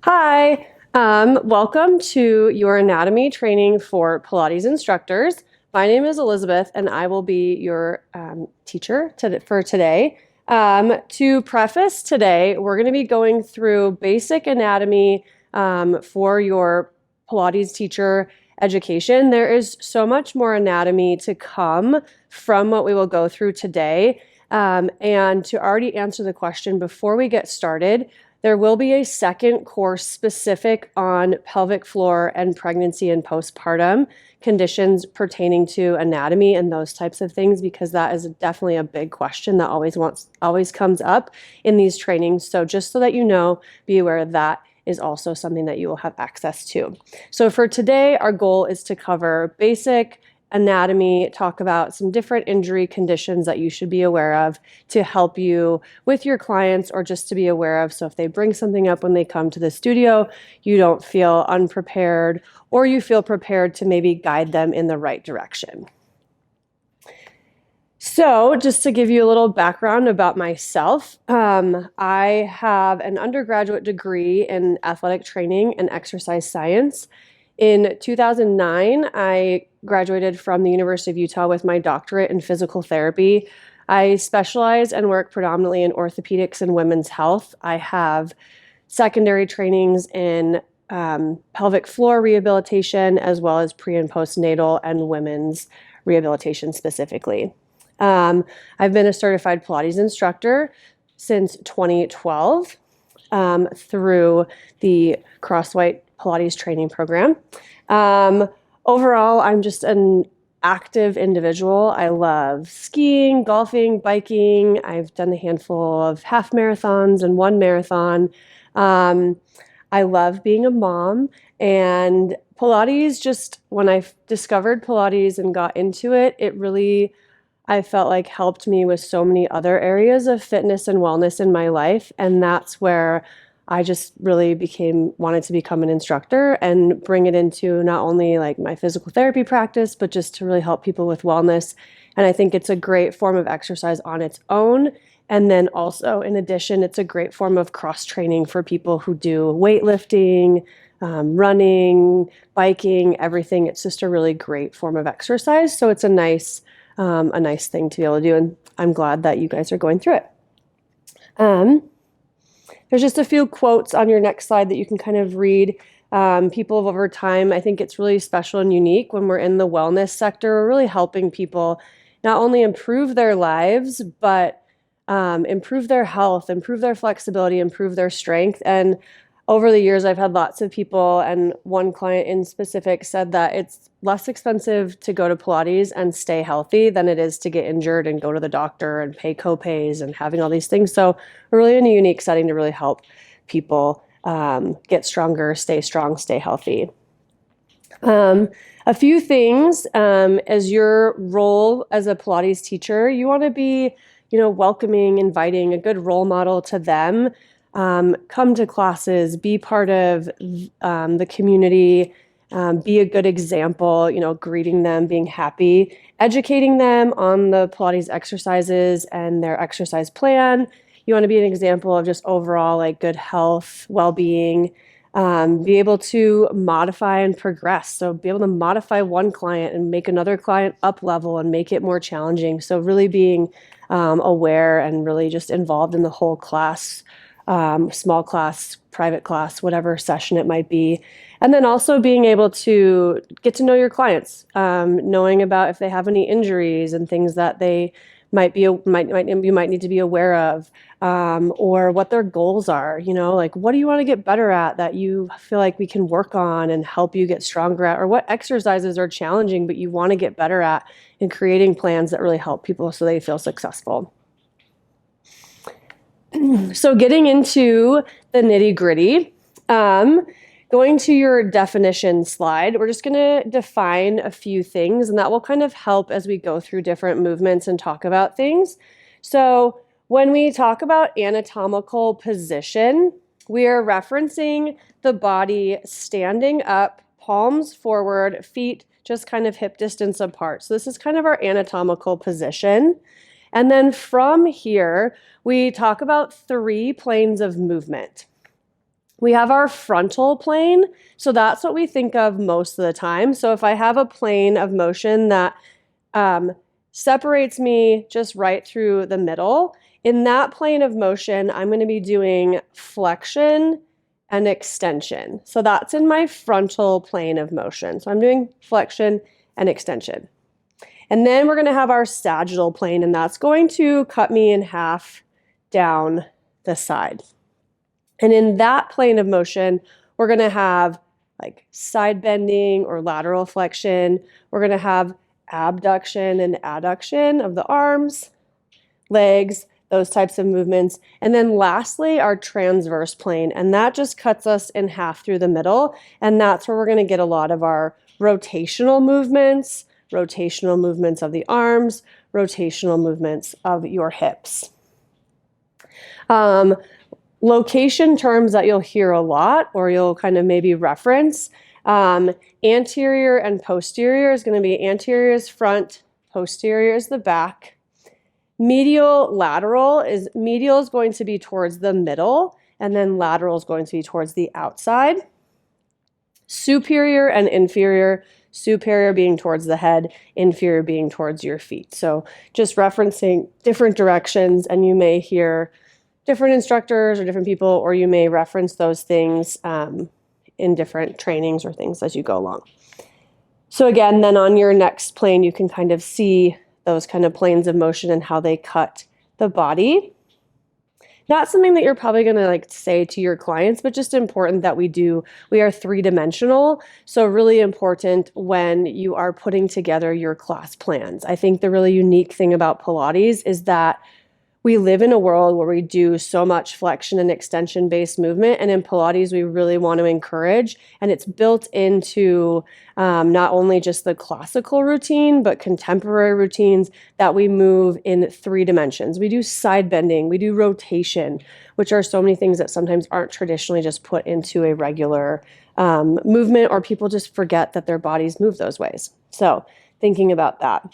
Hi, welcome to your anatomy training for Pilates instructors. My name is Elizabeth, and I will be your teacher for today. To preface today, we're going to be going through basic anatomy for your Pilates teacher education. There is so much more anatomy to come from what we will go through today. And to already answer the question before we get started, there will be a second course specific on pelvic floor and pregnancy and postpartum conditions pertaining to anatomy and those types of things, because that is definitely a big question that always comes up in these trainings. So just so that you know, be aware that is also something that you will have access to. So for today, our goal is to cover basic anatomy, talk about some different injury conditions that you should be aware of to help you with your clients, or just to be aware of. So if they bring something up when they come to the studio, you don't feel unprepared, or you feel prepared to maybe guide them in the right direction. So just to give you a little background about myself, I have an undergraduate degree in athletic training and exercise science. In 2009, I graduated from the University of Utah with my doctorate in physical therapy. I specialize and work predominantly in orthopedics and women's health. I have secondary trainings in pelvic floor rehabilitation, as well as pre and postnatal and women's rehabilitation specifically. I've been a certified Pilates instructor since 2012 through the Crosswhite Pilates training program. Overall, I'm just an active individual. I love skiing, golfing, biking. I've done a handful of half marathons and one marathon. I love being a mom, and Pilates, just when I discovered Pilates and got into it, it really, I felt like, helped me with so many other areas of fitness and wellness in my life. And that's where I just really wanted to become an instructor and bring it into not only like my physical therapy practice, but just to really help people with wellness. And I think it's a great form of exercise on its own. And then also, in addition, it's a great form of cross training for people who do weightlifting, running, biking, everything. It's just a really great form of exercise. So it's a nice thing to be able to do. And I'm glad that you guys are going through it. There's just a few quotes on your next slide that you can kind of read. People of over time, I think it's really special and unique when we're in the wellness sector. We're really helping people not only improve their lives, but improve their health, improve their flexibility, improve their strength. And over the years, I've had lots of people, and one client in specific said that it's less expensive to go to Pilates and stay healthy than it is to get injured and go to the doctor and pay copays and having all these things. So we're really in a unique setting to really help people get stronger, stay strong, stay healthy. A few things, as your role as a Pilates teacher, you want to be, welcoming, inviting, a good role model to them. Come to classes, be part of the community, be a good example, greeting them, being happy, educating them on the Pilates exercises and their exercise plan. You want to be an example of just overall like good health, well-being, be able to modify and progress. So be able to modify one client and make another client up level and make it more challenging. So really being aware and really just involved in the whole class, small class, private class, whatever session it might be. And then also being able to get to know your clients, knowing about if they have any injuries and things that they you might need to be aware of, or what their goals are, like what do you want to get better at that you feel like we can work on and help you get stronger at, or what exercises are challenging but you want to get better at, and creating plans that really help people so they feel successful. So getting into the nitty-gritty, going to your definition slide, we're just going to define a few things, and that will kind of help as we go through different movements and talk about things. So when we talk about anatomical position, we are referencing the body standing up, palms forward, feet just kind of hip distance apart. So this is kind of our anatomical position. And then from here, we talk about 3 planes of movement. We have our frontal plane. So that's what we think of most of the time. So if I have a plane of motion that separates me just right through the middle, in that plane of motion, I'm going to be doing flexion and extension. So that's in my frontal plane of motion. So I'm doing flexion and extension. And then we're going to have our sagittal plane, and that's going to cut me in half down the side. And in that plane of motion, we're going to have like side bending or lateral flexion. We're going to have abduction and adduction of the arms, legs, those types of movements. And then lastly, our transverse plane. And that just cuts us in half through the middle. And that's where we're going to get a lot of our rotational movements of the arms, rotational movements of your hips. Location terms that you'll hear a lot, or you'll kind of maybe reference. Anterior and posterior is going to be anterior is front, posterior is the back. Medial, lateral is going to be towards the middle, and then lateral is going to be towards the outside. Superior and inferior, superior being towards the head, inferior being towards your feet. So just referencing different directions, and you may hear different instructors or different people, or you may reference those things in different trainings or things as you go along. So again, then on your next plane, you can kind of see those kind of planes of motion and how they cut the body. Not something that you're probably going to like say to your clients, but just important that we do. We are three-dimensional, so really important when you are putting together your class plans. I think the really unique thing about Pilates is that we live in a world where we do so much flexion and extension based movement. And in Pilates, we really want to encourage, and it's built into not only just the classical routine, but contemporary routines, that we move in 3 dimensions. We do side bending, we do rotation, which are so many things that sometimes aren't traditionally just put into a regular movement, or people just forget that their bodies move those ways. So thinking about that.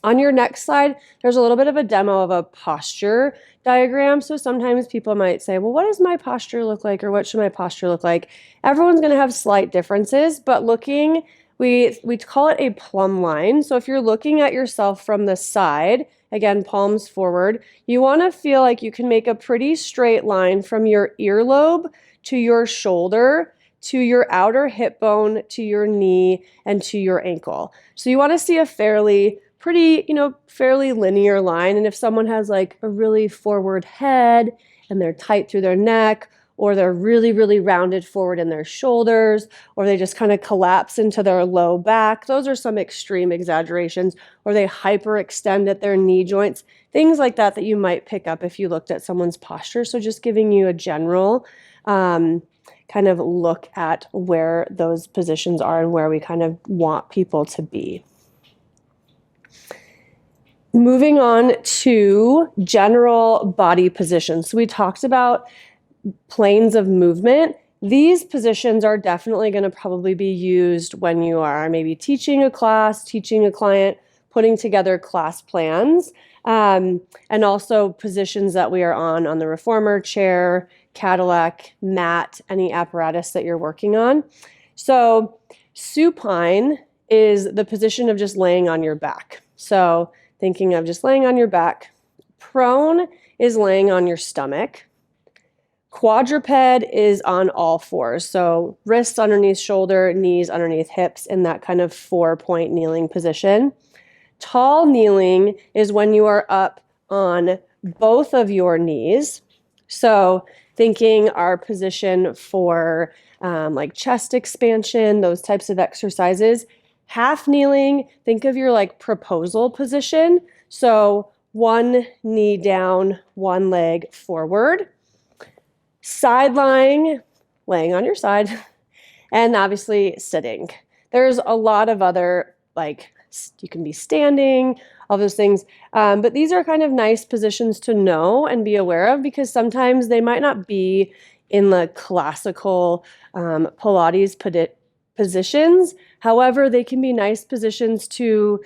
On your next slide, there's a little bit of a demo of a posture diagram. So sometimes people might say, well, what does my posture look like? Or what should my posture look like? Everyone's going to have slight differences, but looking, we call it a plumb line. So if you're looking at yourself from the side, again, palms forward, you want to feel like you can make a pretty straight line from your earlobe to your shoulder, to your outer hip bone, to your knee, and to your ankle. So you want to see a fairly linear line. And if someone has like a really forward head and they're tight through their neck, or they're really, really rounded forward in their shoulders, or they just kind of collapse into their low back, those are some extreme exaggerations, or they hyperextend at their knee joints, things like that you might pick up if you looked at someone's posture. So just giving you a general kind of look at where those positions are and where we kind of want people to be. Moving on to general body positions. So we talked about planes of movement. These positions are definitely going to probably be used when you are maybe teaching a class, teaching a client, putting together class plans, and also positions that we are on the reformer, chair, Cadillac, mat, any apparatus that you're working on. So supine is the position of just laying on your back. So thinking of just laying on your back. Prone is laying on your stomach. Quadruped is on all fours. So wrists underneath shoulder, knees underneath hips in that kind of 4-point kneeling position. Tall kneeling is when you are up on both of your knees. So thinking our position for like chest expansion, those types of exercises. Half kneeling, think of your like proposal position. So one knee down, one leg forward. Side lying, laying on your side, and obviously sitting. There's a lot of other, like you can be standing, all those things. But these are kind of nice positions to know and be aware of, because sometimes they might not be in the classical Pilates positions. However, they can be nice positions to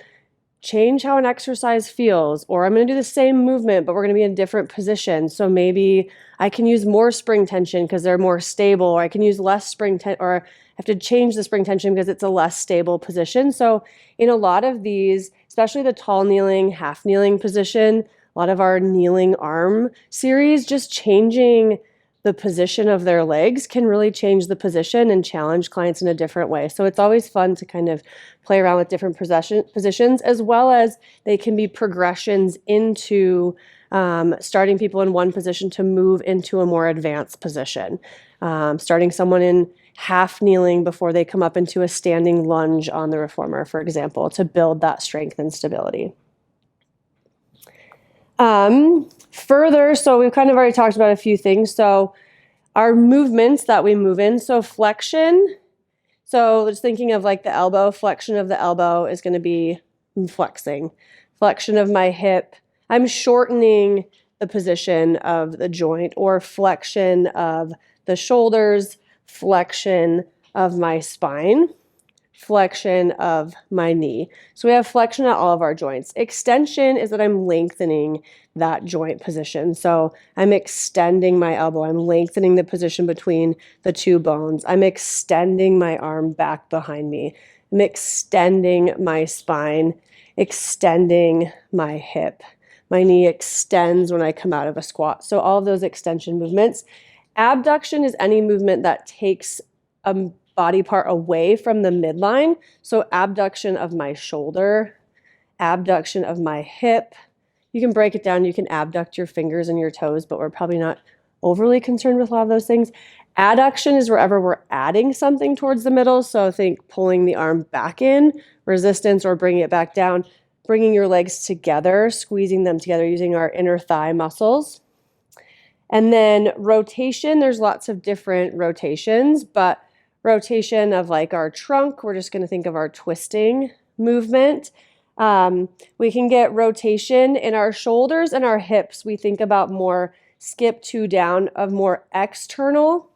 change how an exercise feels, or I'm going to do the same movement, but we're going to be in different positions. So maybe I can use more spring tension because they're more stable, or I can use less spring tension, or I have to change the spring tension because it's a less stable position. So in a lot of these, especially the tall kneeling, half kneeling position, a lot of our kneeling arm series, just changing the position of their legs can really change the position and challenge clients in a different way. So it's always fun to kind of play around with different positions, as well as they can be progressions into starting people in one position to move into a more advanced position. Starting someone in half kneeling before they come up into a standing lunge on the reformer, for example, to build that strength and stability. Further, so we've kind of already talked about a few things. So our movements that we move in, so flexion. So just thinking of like the elbow, flexion of the elbow is going to be flexing. Flexion of my hip, I'm shortening the position of the joint, or flexion of the shoulders, flexion of my spine, flexion of my knee. So we have flexion at all of our joints. Extension is that I'm lengthening that joint position. So I'm extending my elbow. I'm lengthening the position between the two bones. I'm extending my arm back behind me. I'm extending my spine, extending my hip. My knee extends when I come out of a squat. So all of those extension movements. Abduction is any movement that takes a body part away from the midline. So abduction of my shoulder, abduction of my hip. You can break it down. You can abduct your fingers and your toes, but we're probably not overly concerned with a lot of those things. Adduction is wherever we're adding something towards the middle. So think pulling the arm back in, resistance, or bringing it back down, bringing your legs together, squeezing them together using our inner thigh muscles. And then rotation, there's lots of different rotations, but rotation of like our trunk, we're just going to think of our twisting movement. We can get rotation in our shoulders and our hips. We think about more skip 2 down of more external.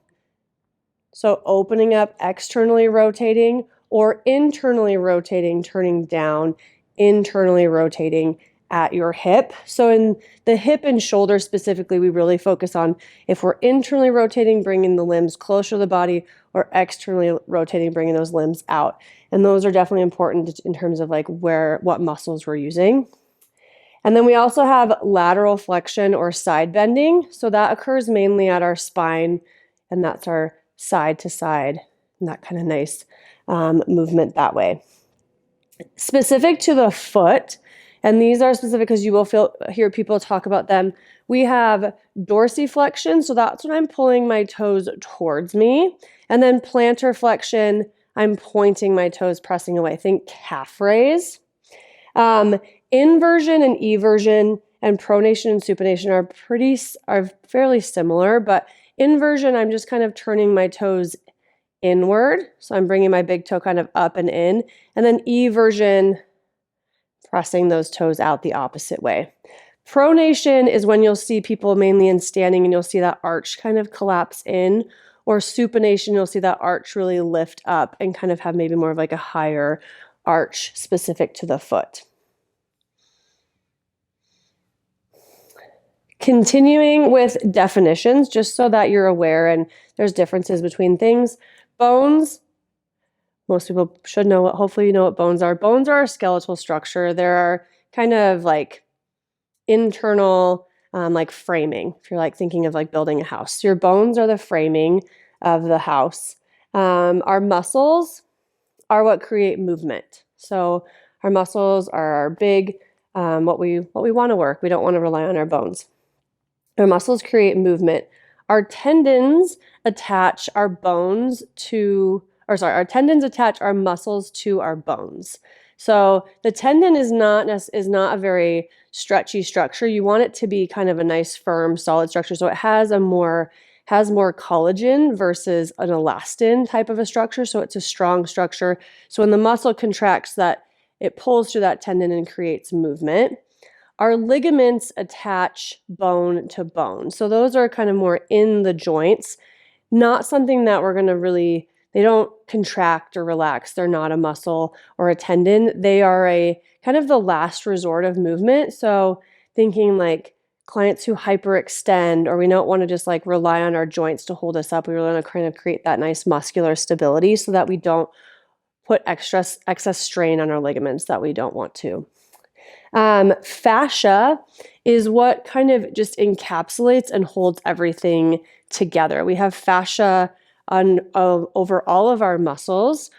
So opening up, externally rotating, or internally rotating, turning down, internally rotating at your hip. So in the hip and shoulder specifically, we really focus on if we're internally rotating, bringing the limbs closer to the body, or externally rotating, bringing those limbs out. And those are definitely important in terms of like what muscles we're using. And then we also have lateral flexion or side bending. So that occurs mainly at our spine, and that's our side to side, and that kind of nice movement that way. Specific to the foot, and these are specific because you will hear people talk about them. We have dorsiflexion, so that's when I'm pulling my toes towards me. And then plantar flexion, I'm pointing my toes, pressing away. Think calf raise. Inversion and eversion and pronation and supination are fairly similar, but inversion, I'm just kind of turning my toes inward. So I'm bringing my big toe kind of up and in. And then eversion, pressing those toes out the opposite way. Pronation is when you'll see people mainly in standing and you'll see that arch kind of collapse in, or supination, you'll see that arch really lift up and kind of have maybe more of like a higher arch specific to the foot. Continuing with definitions, just so that you're aware and there's differences between things. Bones, most people should know hopefully you know what bones are. Bones are a skeletal structure. They're kind of like internal, like framing. If you're like thinking of like building a house, your bones are the framing of the house. Our muscles are what create movement. So our muscles are our big, what we want to work. We don't want to rely on our bones. Our muscles create movement. Our tendons attach our tendons attach our muscles to our bones. So the tendon is not a very stretchy structure. You want it to be kind of a nice, firm, solid structure. So it has more collagen versus an elastin type of a structure. So it's a strong structure. So when the muscle contracts, that it pulls through that tendon and creates movement. Our ligaments attach bone to bone. So those are kind of more in the joints, not something that we're going to really they don't contract or relax. They're not a muscle or a tendon. They are a kind of the last resort of movement. So thinking like clients who hyperextend, or we don't want to just like rely on our joints to hold us up. We really want to kind of create that nice muscular stability so that we don't put excess strain on our ligaments that we don't want to. Fascia is what kind of just encapsulates and holds everything together. We have fascia on over all of our muscles.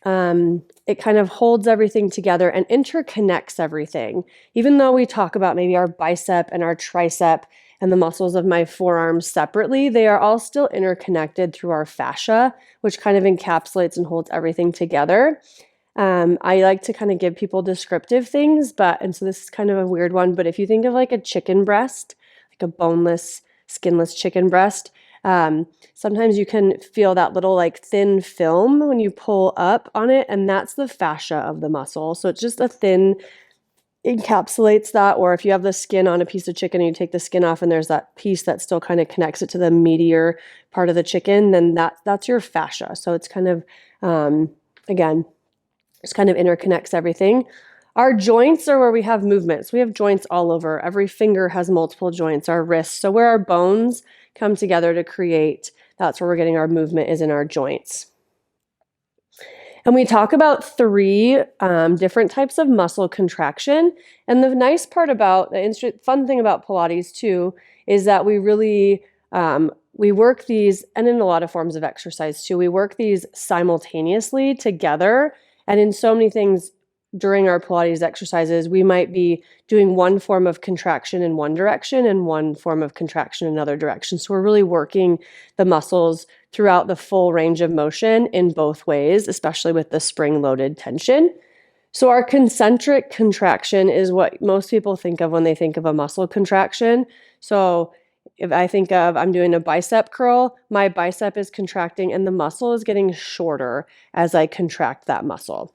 It kind of holds everything together and interconnects everything. Even though we talk about maybe our bicep and our tricep and the muscles of my forearms separately, they are all still interconnected through our fascia, which kind of encapsulates and holds everything together. I like to kind of give people descriptive things, and so this is kind of a weird one, but if you think of like a chicken breast, like a boneless, skinless chicken breast, sometimes you can feel that little like thin film when you pull up on it, and that's the fascia of the muscle. So it's just a thin, encapsulates that. Or if you have the skin on a piece of chicken and you take the skin off and there's that piece that still kind of connects it to the meatier part of the chicken, then that's your fascia. So it's kind of, again, just kind of interconnects everything. Our joints are where we have movements. We have joints all over. Every finger has multiple joints, our wrists. So where our bones come together to create, that's where we're getting our movement, is in our joints. And we talk about 3 different types of muscle contraction. And the nice part about fun thing about Pilates too, is that we really, we work these, and in a lot of forms of exercise too, we work these simultaneously together. And in so many things during our Pilates exercises, we might be doing one form of contraction in one direction and one form of contraction in another direction. So we're really working the muscles throughout the full range of motion in both ways, especially with the spring-loaded tension. So our concentric contraction is what most people think of when they think of a muscle contraction. So if I think of, I'm doing a bicep curl, my bicep is contracting and the muscle is getting shorter as I contract that muscle.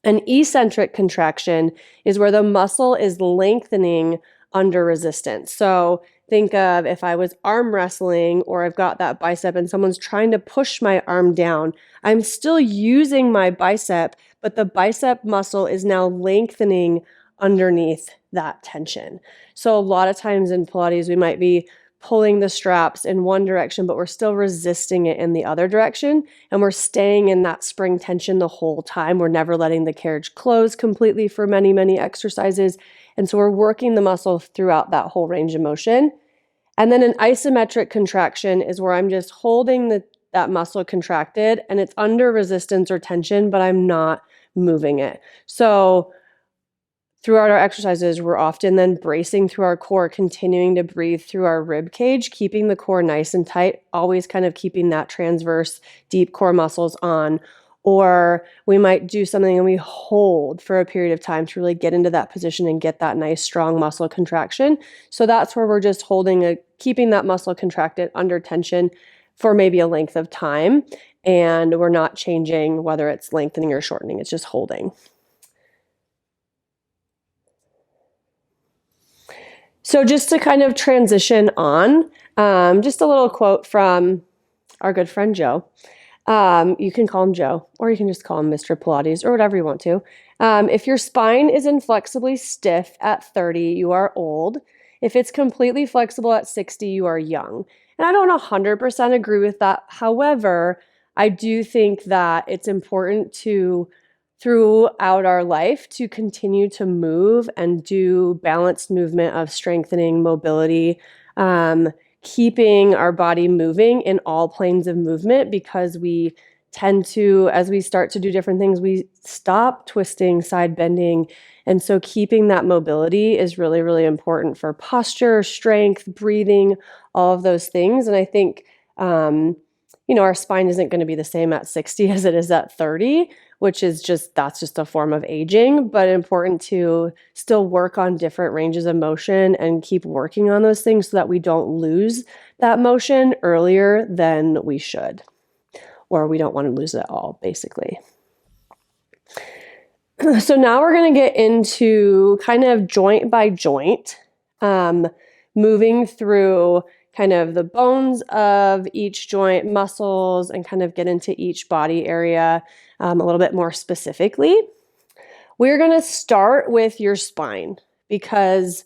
An eccentric contraction is where the muscle is lengthening under resistance. So think of if I was arm wrestling, or I've got that bicep and someone's trying to push my arm down, I'm still using my bicep, but the bicep muscle is now lengthening underneath that tension. So a lot of times in Pilates, we might be pulling the straps in one direction, but we're still resisting it in the other direction. And we're staying in that spring tension the whole time. We're never letting the carriage close completely for many, many exercises. And so we're working the muscle throughout that whole range of motion. And then an isometric contraction is where I'm just holding that muscle contracted and it's under resistance or tension, but I'm not moving it. So throughout our exercises, we're often then bracing through our core, continuing to breathe through our rib cage, keeping the core nice and tight, always kind of keeping that transverse deep core muscles on. Or we might do something and we hold for a period of time to really get into that position and get that nice strong muscle contraction. So that's where we're just keeping that muscle contracted under tension for maybe a length of time. And we're not changing whether it's lengthening or shortening, it's just holding. So just to kind of transition on, just a little quote from our good friend Joe. You can call him Joe, or you can just call him Mr. Pilates, or whatever you want to. If your spine is inflexibly stiff at 30, you are old. If it's completely flexible at 60, you are young. And I don't 100% agree with that. However, I do think that it's important throughout our life to continue to move and do balanced movement of strengthening mobility, keeping our body moving in all planes of movement, because we tend to, as we start to do different things, we stop twisting, side bending. And so keeping that mobility is really, really important for posture, strength, breathing, all of those things. And I think, our spine isn't going to be the same at 60 as it is at 30, which is that's just a form of aging, but important to still work on different ranges of motion and keep working on those things so that we don't lose that motion earlier than we should, or we don't want to lose it at all, basically. So now we're going to get into kind of joint by joint, moving through kind of the bones of each joint, muscles, and kind of get into each body area a little bit more specifically. We're going to start with your spine because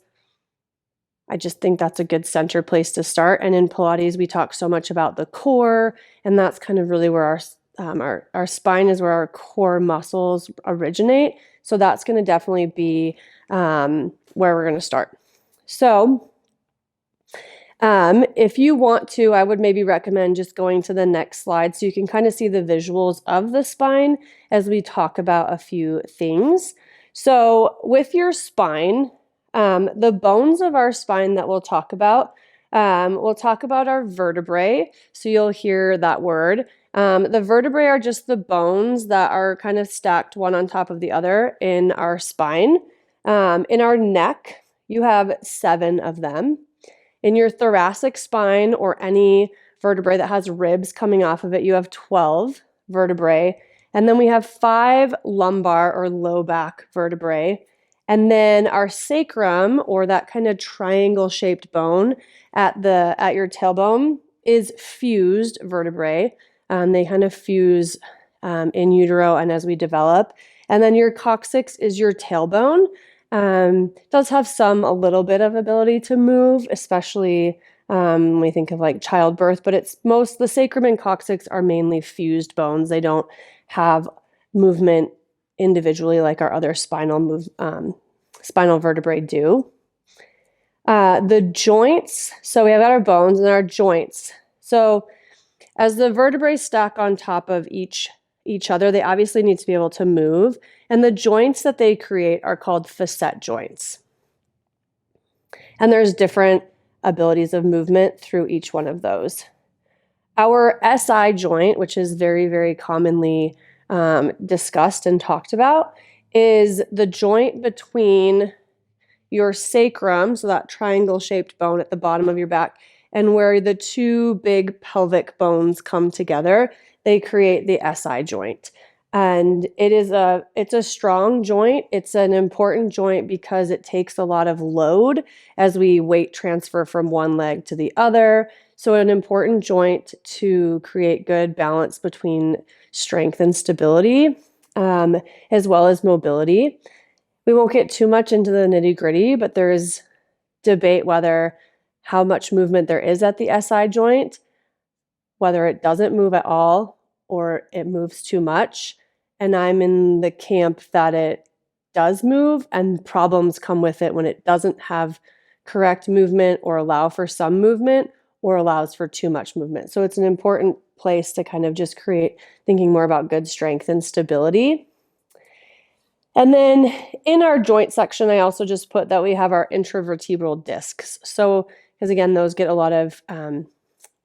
I just think that's a good center place to start. And in Pilates, we talk so much about the core, and that's kind of really where our spine is, where our core muscles originate. So that's going to definitely be where we're going to start. So if you want to, I would maybe recommend just going to the next slide so you can kind of see the visuals of the spine as we talk about a few things. So with your spine, the bones of our spine that we'll talk about our vertebrae. So you'll hear that word. The vertebrae are just the bones that are kind of stacked one on top of the other in our spine. In our neck, you have 7 of them. In your thoracic spine or any vertebrae that has ribs coming off of it, you have 12 vertebrae. And then we have 5 lumbar or low back vertebrae. And then our sacrum, or that kind of triangle-shaped bone at your tailbone, is fused vertebrae. They kind of fuse in utero and as we develop. And then your coccyx is your tailbone. Does have a little bit of ability to move, especially when we think of like childbirth, but the sacrum and coccyx are mainly fused bones. They don't have movement individually like our other spinal vertebrae do. The joints, so we have our bones and our joints. So as the vertebrae stack on top of each other, they obviously need to be able to move. And the joints that they create are called facet joints. And there's different abilities of movement through each one of those. Our SI joint, which is very, very commonly discussed and talked about, is the joint between your sacrum, so that triangle-shaped bone at the bottom of your back, and where the 2 big pelvic bones come together. They create the SI joint. And it's a strong joint. It's an important joint because it takes a lot of load as we weight transfer from one leg to the other. So an important joint to create good balance between strength and stability, as well as mobility. We won't get too much into the nitty-gritty, but there is debate whether how much movement there is at the SI joint, whether it doesn't move at all or it moves too much. And I'm in the camp that it does move, and problems come with it when it doesn't have correct movement or allow for some movement or allows for too much movement. So it's an important place to kind of just create thinking more about good strength and stability. And then in our joint section, I also just put that we have our intravertebral discs. So, because again, those get a lot of,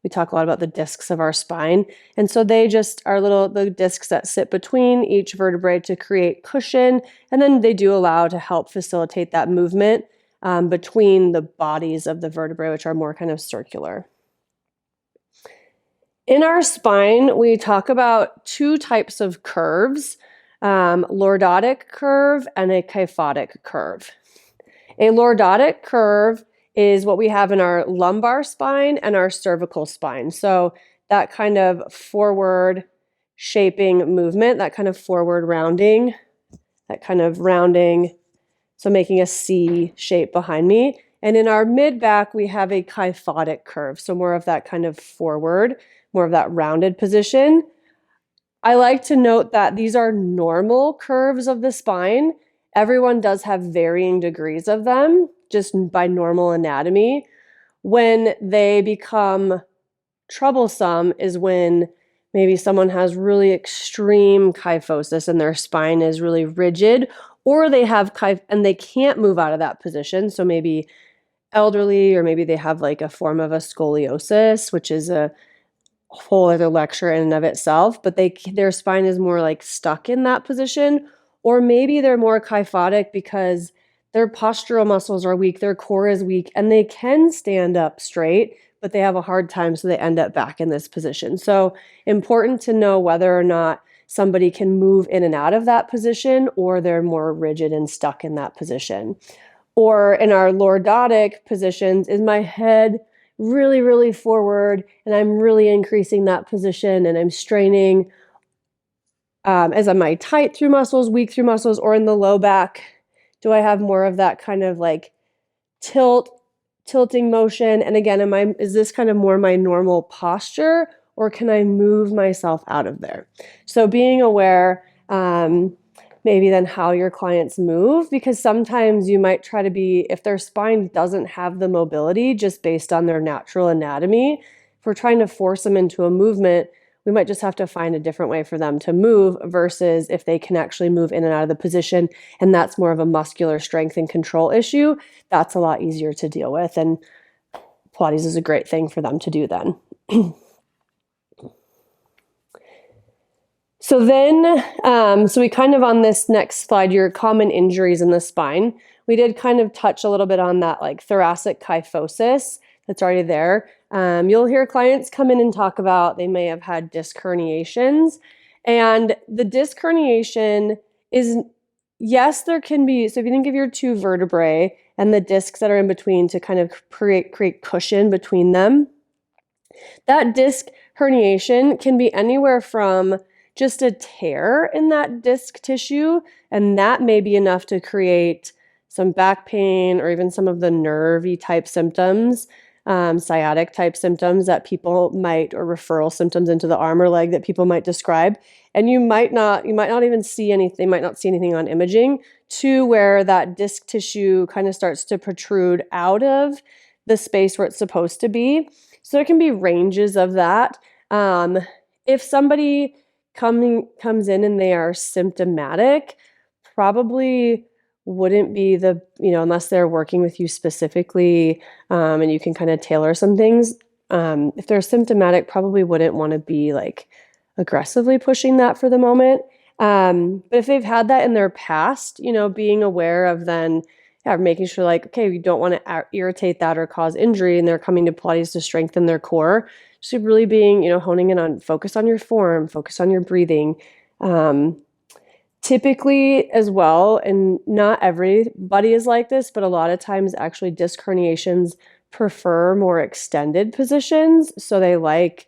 we talk a lot about the discs of our spine. And so they just are the discs that sit between each vertebrae to create cushion. And then they do allow to help facilitate that movement between the bodies of the vertebrae, which are more kind of circular. In our spine, we talk about 2 types of curves. Lordotic curve and a kyphotic curve. A lordotic curve is what we have in our lumbar spine and our cervical spine. So that kind of forward shaping movement, that kind of forward rounding, so making a C shape behind me. And in our mid-back, we have a kyphotic curve, so more of that kind of forward, more of that rounded position. I like to note that these are normal curves of the spine. Everyone does have varying degrees of them, just by normal anatomy. When they become troublesome is when maybe someone has really extreme kyphosis and their spine is really rigid, or they have and they can't move out of that position. So maybe elderly, or maybe they have like a form of a scoliosis, which is a whole other lecture in and of itself, but their spine is more like stuck in that position. Or maybe they're more kyphotic because their postural muscles are weak, their core is weak, and they can stand up straight, but they have a hard time, so they end up back in this position. So important to know whether or not somebody can move in and out of that position, or they're more rigid and stuck in that position. Or in our lordotic positions, is my head really, really forward and I'm really increasing that position and I'm straining am I tight through muscles, weak through muscles, or in the low back? Do I have more of that kind of like tilting motion? And again, is this kind of more my normal posture, or can I move myself out of there? So being aware, maybe then how your clients move, because sometimes you might try to be, if their spine doesn't have the mobility just based on their natural anatomy, if we're trying to force them into a movement, we might just have to find a different way for them to move versus if they can actually move in and out of the position. And that's more of a muscular strength and control issue. That's a lot easier to deal with. And Pilates is a great thing for them to do then. So we kind of on this next slide, your common injuries in the spine. We did kind of touch a little bit on that, like thoracic kyphosis that's already there. You'll hear clients come in and talk about they may have had disc herniations. And the disc herniation is, yes, there can be, so if you think of your two vertebrae and the discs that are in between to kind of create cushion between them, that disc herniation can be anywhere from just a tear in that disc tissue, and that may be enough to create some back pain or even some of the nervy type symptoms, sciatic type symptoms that people might, or referral symptoms into the arm or leg that people might describe. And you might not even see anything, might not see anything on imaging, to where that disc tissue kind of starts to protrude out of the space where it's supposed to be. So there can be ranges of that. If somebody comes in and they are symptomatic, probably wouldn't be unless they're working with you specifically, and you can kind of tailor some things. If they're symptomatic, probably wouldn't want to be like aggressively pushing that for the moment. But if they've had that in their past, being aware of then, making sure like, okay, we don't want to irritate that or cause injury, and they're coming to Pilates to strengthen their core. So really being, honing in on focus on your form, focus on your breathing. Typically as well, and not everybody is like this, but a lot of times actually disc herniations prefer more extended positions. So they like,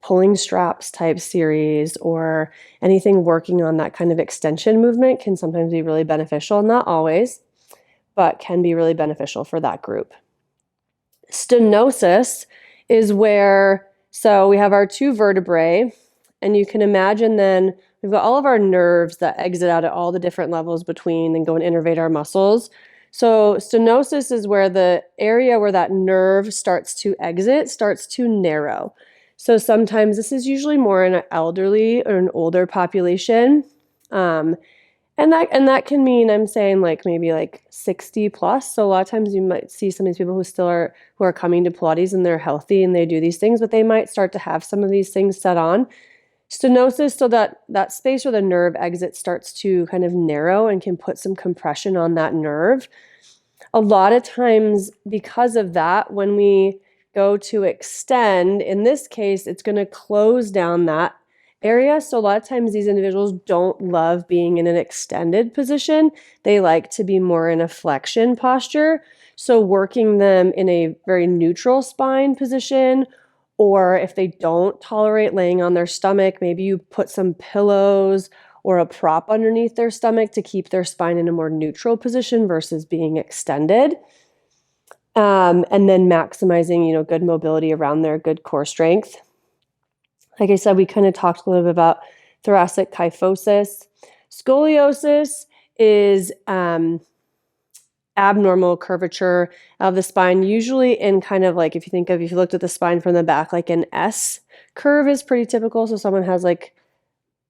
pulling straps type series or anything working on that kind of extension movement can sometimes be really beneficial. Not always, but can be really beneficial for that group. Stenosis is where, so we have our two vertebrae, and you can imagine then we've got all of our nerves that exit out at all the different levels between and go and innervate our muscles. So stenosis is where the area where that nerve starts to exit starts to narrow. So sometimes this is usually more in an elderly or an older population. And that can mean, I'm saying like maybe like 60 plus. So a lot of times you might see some of these people who are coming to Pilates and they're healthy and they do these things, but they might start to have some of these things set on. Stenosis, so that space where the nerve exit starts to kind of narrow and can put some compression on that nerve. A lot of times because of that, when we go to extend, in this case, it's going to close down that area. So a lot of times these individuals don't love being in an extended position. They like to be more in a flexion posture. So working them in a very neutral spine position, or if they don't tolerate laying on their stomach, maybe you put some pillows or a prop underneath their stomach to keep their spine in a more neutral position versus being extended. And then maximizing, good mobility around there, good core strength. Like I said, we kind of talked a little bit about thoracic kyphosis. Scoliosis is abnormal curvature of the spine, usually in kind of like, if you looked at the spine from the back, like an S curve is pretty typical. So someone has like,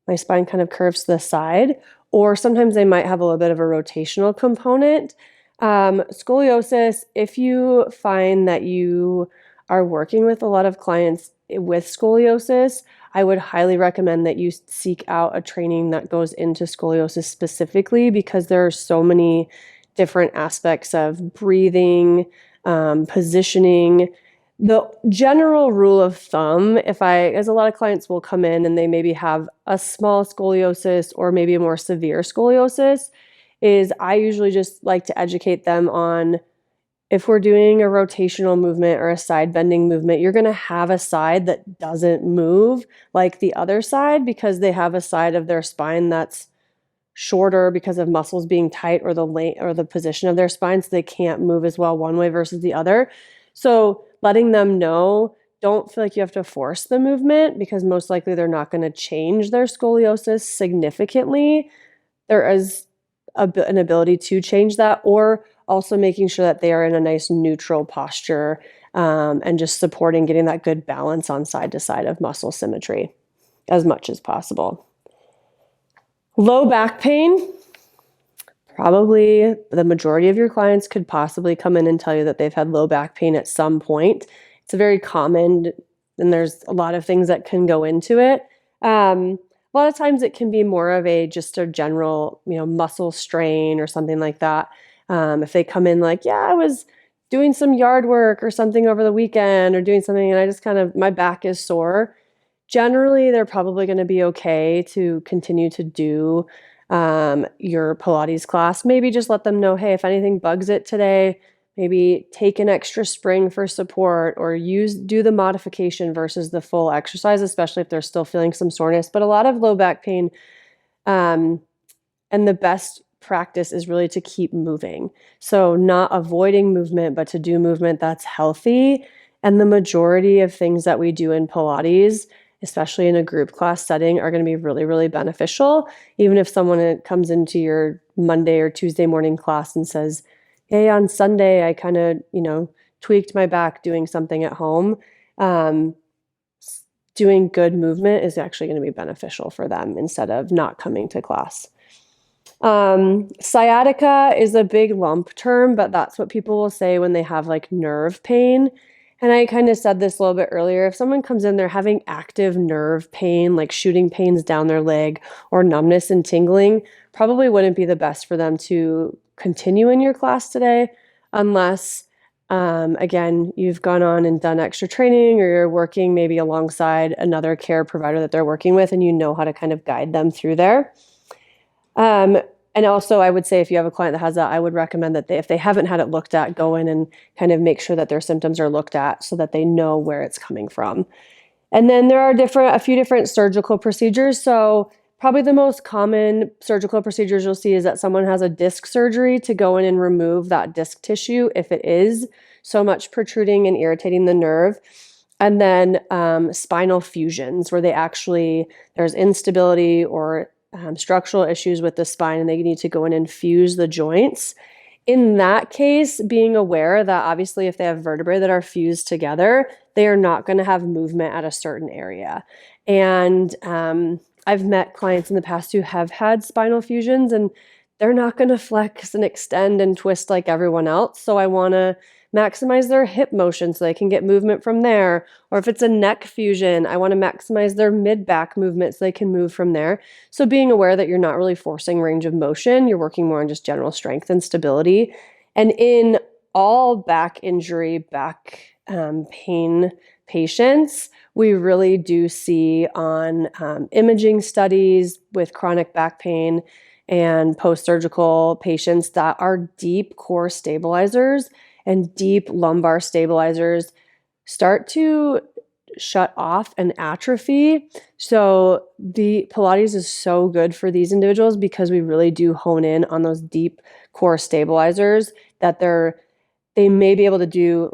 my spine kind of curves to the side, or sometimes they might have a little bit of a rotational component. Scoliosis, if you find that you are working with a lot of clients with scoliosis, I would highly recommend that you seek out a training that goes into scoliosis specifically, because there are so many different aspects of breathing, positioning. The general rule of thumb, as a lot of clients will come in and they maybe have a small scoliosis or maybe a more severe scoliosis, is I usually just like to educate them on if we're doing a rotational movement or a side bending movement, you're going to have a side that doesn't move like the other side because they have a side of their spine that's shorter because of muscles being tight or the length or the position of their spine, so they can't move as well one way versus the other. So letting them know, don't feel like you have to force the movement because most likely they're not going to change their scoliosis significantly. There is an ability to change that, or also making sure that they are in a nice neutral posture, and just supporting getting that good balance on side to side of muscle symmetry as much as possible. Low back pain, probably the majority of your clients could possibly come in and tell you that they've had low back pain at some point. It's a very common, and there's a lot of things that can go into it. A lot of times it can be more of just a general, muscle strain or something like that. If they come in like, yeah, I was doing some yard work or something over the weekend or doing something and I just my back is sore. Generally, they're probably going to be okay to continue to do your Pilates class. Maybe just let them know, hey, if anything bugs it today, maybe take an extra spring for support or do the modification versus the full exercise, especially if they're still feeling some soreness. But a lot of low back pain, and the best practice is really to keep moving. So not avoiding movement, but to do movement that's healthy. And the majority of things that we do in Pilates, especially in a group class setting, are going to be really, really beneficial. Even if someone comes into your Monday or Tuesday morning class and says, hey, on Sunday, I kind of, tweaked my back doing something at home. Doing good movement is actually going to be beneficial for them instead of not coming to class. Sciatica is a big lump term, but that's what people will say when they have like nerve pain. And I kind of said this a little bit earlier. If someone comes in, they're having active nerve pain, like shooting pains down their leg or numbness and tingling, probably wouldn't be the best for them to continue in your class today unless, again, you've gone on and done extra training or you're working maybe alongside another care provider that they're working with and you know how to kind of guide them through there. And also, I would say if you have a client that has that, I would recommend that if they haven't had it looked at, go in and kind of make sure that their symptoms are looked at so that they know where it's coming from. And then there are a few different surgical procedures. So probably the most common surgical procedures you'll see is that someone has a disc surgery to go in and remove that disc tissue if it is so much protruding and irritating the nerve. And then spinal fusions where there's instability or structural issues with the spine and they need to go in and fuse the joints. In that case, being aware that obviously if they have vertebrae that are fused together, they are not going to have movement at a certain area. And I've met clients in the past who have had spinal fusions and they're not going to flex and extend and twist like everyone else. So I want to maximize their hip motion so they can get movement from there. Or if it's a neck fusion, I want to maximize their mid-back movement so they can move from there. So being aware that you're not really forcing range of motion, you're working more on just general strength and stability. And in all back injury, back pain patients, we really do see on imaging studies with chronic back pain and post-surgical patients that our deep core stabilizers and deep lumbar stabilizers start to shut off and atrophy. So the Pilates is so good for these individuals because we really do hone in on those deep core stabilizers that they may be able to do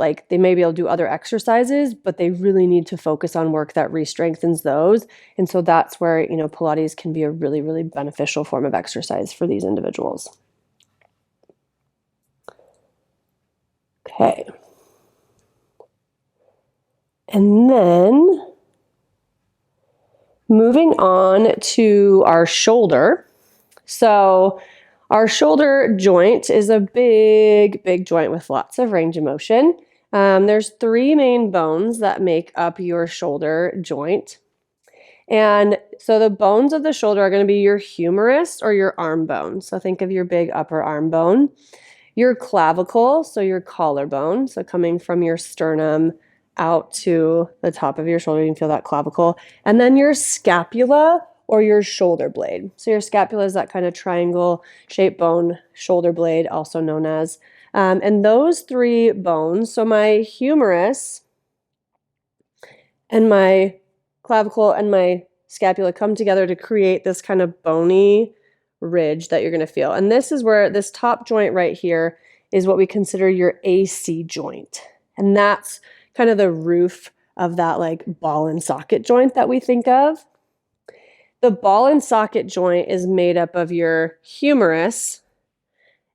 other exercises, but they really need to focus on work that re-strengthens those. And so that's where, Pilates can be a really, really beneficial form of exercise for these individuals. Okay. And then moving on to our shoulder. So our shoulder joint is a big, big joint with lots of range of motion. There's 3 main bones that make up your shoulder joint. And so the bones of the shoulder are going to be your humerus or your arm bone. So think of your big upper arm bone. Your clavicle, so your collarbone, so coming from your sternum out to the top of your shoulder, you can feel that clavicle. And then your scapula or your shoulder blade. So your scapula is that kind of triangle shaped bone, shoulder blade, also known as And those three bones, so my humerus and my clavicle and my scapula come together to create this kind of bony ridge that you're going to feel. And this is where this top joint right here is what we consider your AC joint. And that's kind of the roof of that like ball and socket joint that we think of. The ball and socket joint is made up of your humerus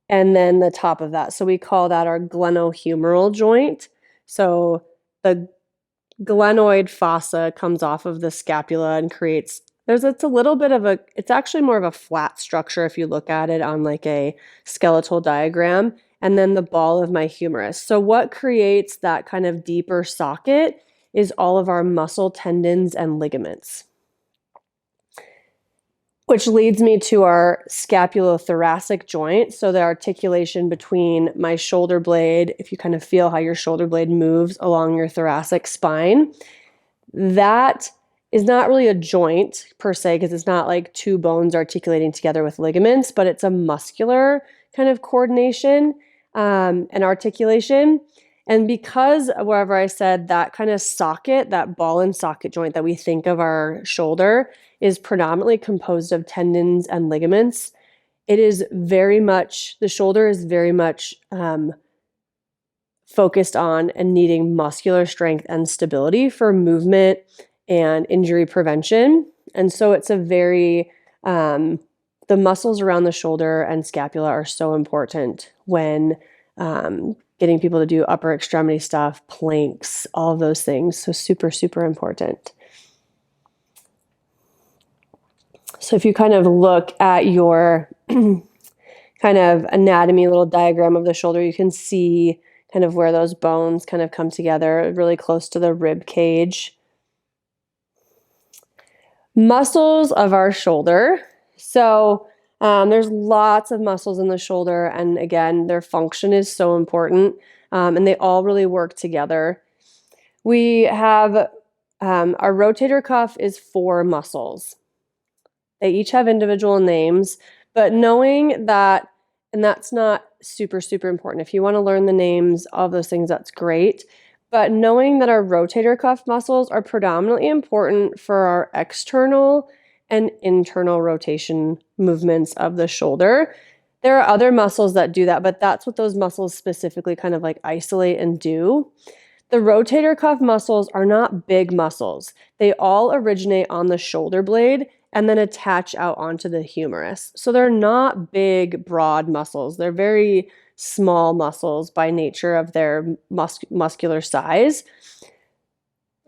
and then the top of that. So we call that our glenohumeral joint. So the glenoid fossa comes off of the scapula and creates, it's a little bit of a, it's actually more of a flat structure if you look at it on like a skeletal diagram, and then the ball of my humerus. So what creates that kind of deeper socket is all of our muscle tendons and ligaments, which leads me to our scapulothoracic joint. So the articulation between my shoulder blade, if you kind of feel how your shoulder blade moves along your thoracic spine, that is not really a joint per se, because it's not like two bones articulating together with ligaments, but it's a muscular kind of coordination and articulation. And because wherever I said that kind of socket, that ball and socket joint that we think of our shoulder is predominantly composed of tendons and ligaments, it is very much, the shoulder is very much focused on and needing muscular strength and stability for movement and injury prevention. And so it's a very, the muscles around the shoulder and scapula are so important when getting people to do upper extremity stuff, planks, all of those things. So super, super important. So if you kind of look at your kind of anatomy, little diagram of the shoulder, you can see kind of where those bones kind of come together, really close to the rib cage. Muscles of our shoulder. So there's lots of muscles in the shoulder, and again, their function is so important, and they all really work together. We have our rotator cuff is 4 muscles. They each have individual names, but knowing that, and that's not super, super important. If you want to learn the names of those things, that's great. But knowing that our rotator cuff muscles are predominantly important for our external and internal rotation movements of the shoulder. There are other muscles that do that, but that's what those muscles specifically kind of like isolate and do. The rotator cuff muscles are not big muscles. They all originate on the shoulder blade and then attach out onto the humerus. So they're not big, broad muscles. They're very small muscles by nature of their muscular size.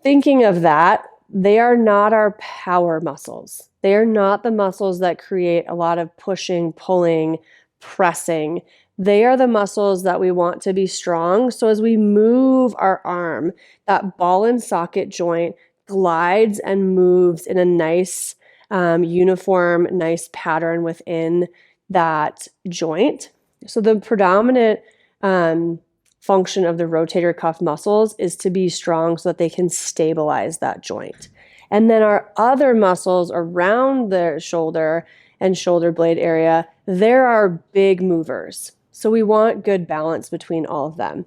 Thinking of that, they are not our power muscles. They are not the muscles that create a lot of pushing, pulling, pressing. They are the muscles that we want to be strong. So as we move our arm, that ball and socket joint glides and moves in a nice, uniform, nice pattern within that joint. So the predominant function of the rotator cuff muscles is to be strong so that they can stabilize that joint. And then our other muscles around the shoulder and shoulder blade area, there are big movers. So we want good balance between all of them.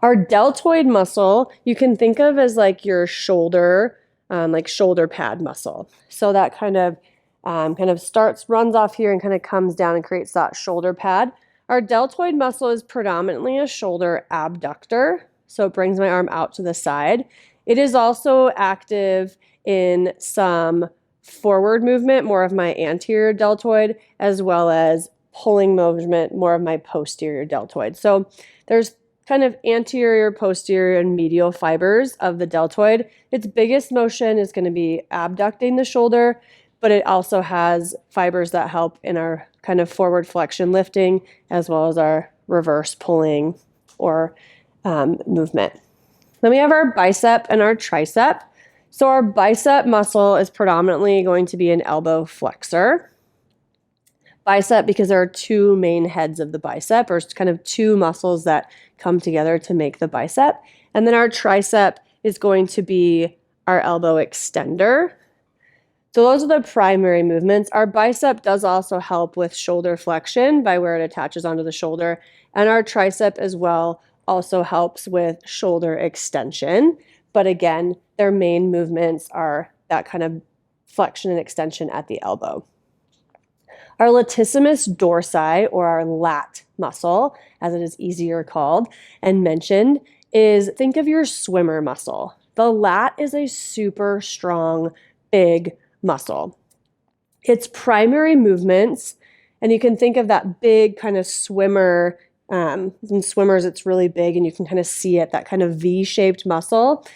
Our deltoid muscle, you can think of as like your shoulder, like shoulder pad muscle. So that kind of runs off here and kind of comes down and creates that shoulder pad. Our deltoid muscle is predominantly a shoulder abductor. So it brings my arm out to the side. It is also active in some forward movement, more of my anterior deltoid, as well as pulling movement, more of my posterior deltoid. So there's kind of anterior, posterior, and medial fibers of the deltoid. Its biggest motion is going to be abducting the shoulder, but it also has fibers that help in our kind of forward flexion lifting, as well as our reverse pulling or movement. Then we have our bicep and our tricep. So our bicep muscle is predominantly going to be an elbow flexor. Bicep, because there are 2 main heads of the bicep, or kind of 2 muscles that come together to make the bicep. And then our tricep is going to be our elbow extender. So those are the primary movements. Our bicep does also help with shoulder flexion by where it attaches onto the shoulder. And our tricep as well also helps with shoulder extension. But again, their main movements are that kind of flexion and extension at the elbow. Our latissimus dorsi, or our lat muscle, as it is easier called and mentioned, is think of your swimmer muscle. The lat is a super strong, big muscle. Its primary movements, and you can think of that big kind of swimmer, in swimmers it's really big and you can kind of see it, that kind of V-shaped muscle.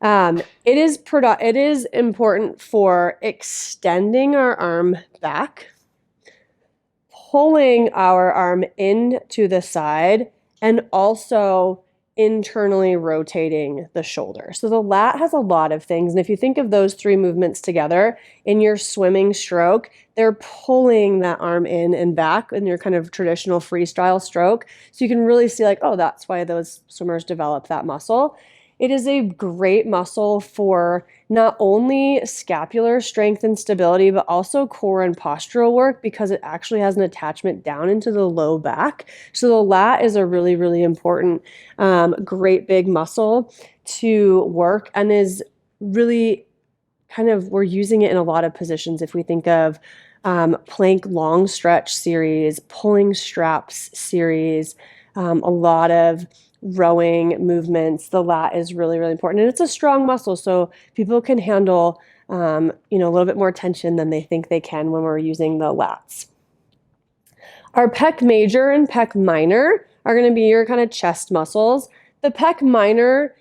It is important for extending our arm back, pulling our arm into the side, and also internally rotating the shoulder. So the lat has a lot of things. And if you think of those three movements together in your swimming stroke, they're pulling that arm in and back in your kind of traditional freestyle stroke. So you can really see like, oh, that's why those swimmers develop that muscle. It is a great muscle for not only scapular strength and stability, but also core and postural work because it actually has an attachment down into the low back. So the lat is a really, really important, great big muscle to work and is really kind of, we're using it in a lot of positions. If we think of plank long stretch series, pulling straps series, a lot of rowing movements, the lat is really, really important. And it's a strong muscle, so people can handle a little bit more tension than they think they can when we're using the lats. Our pec major and pec minor are going to be your kind of chest muscles. The pec minor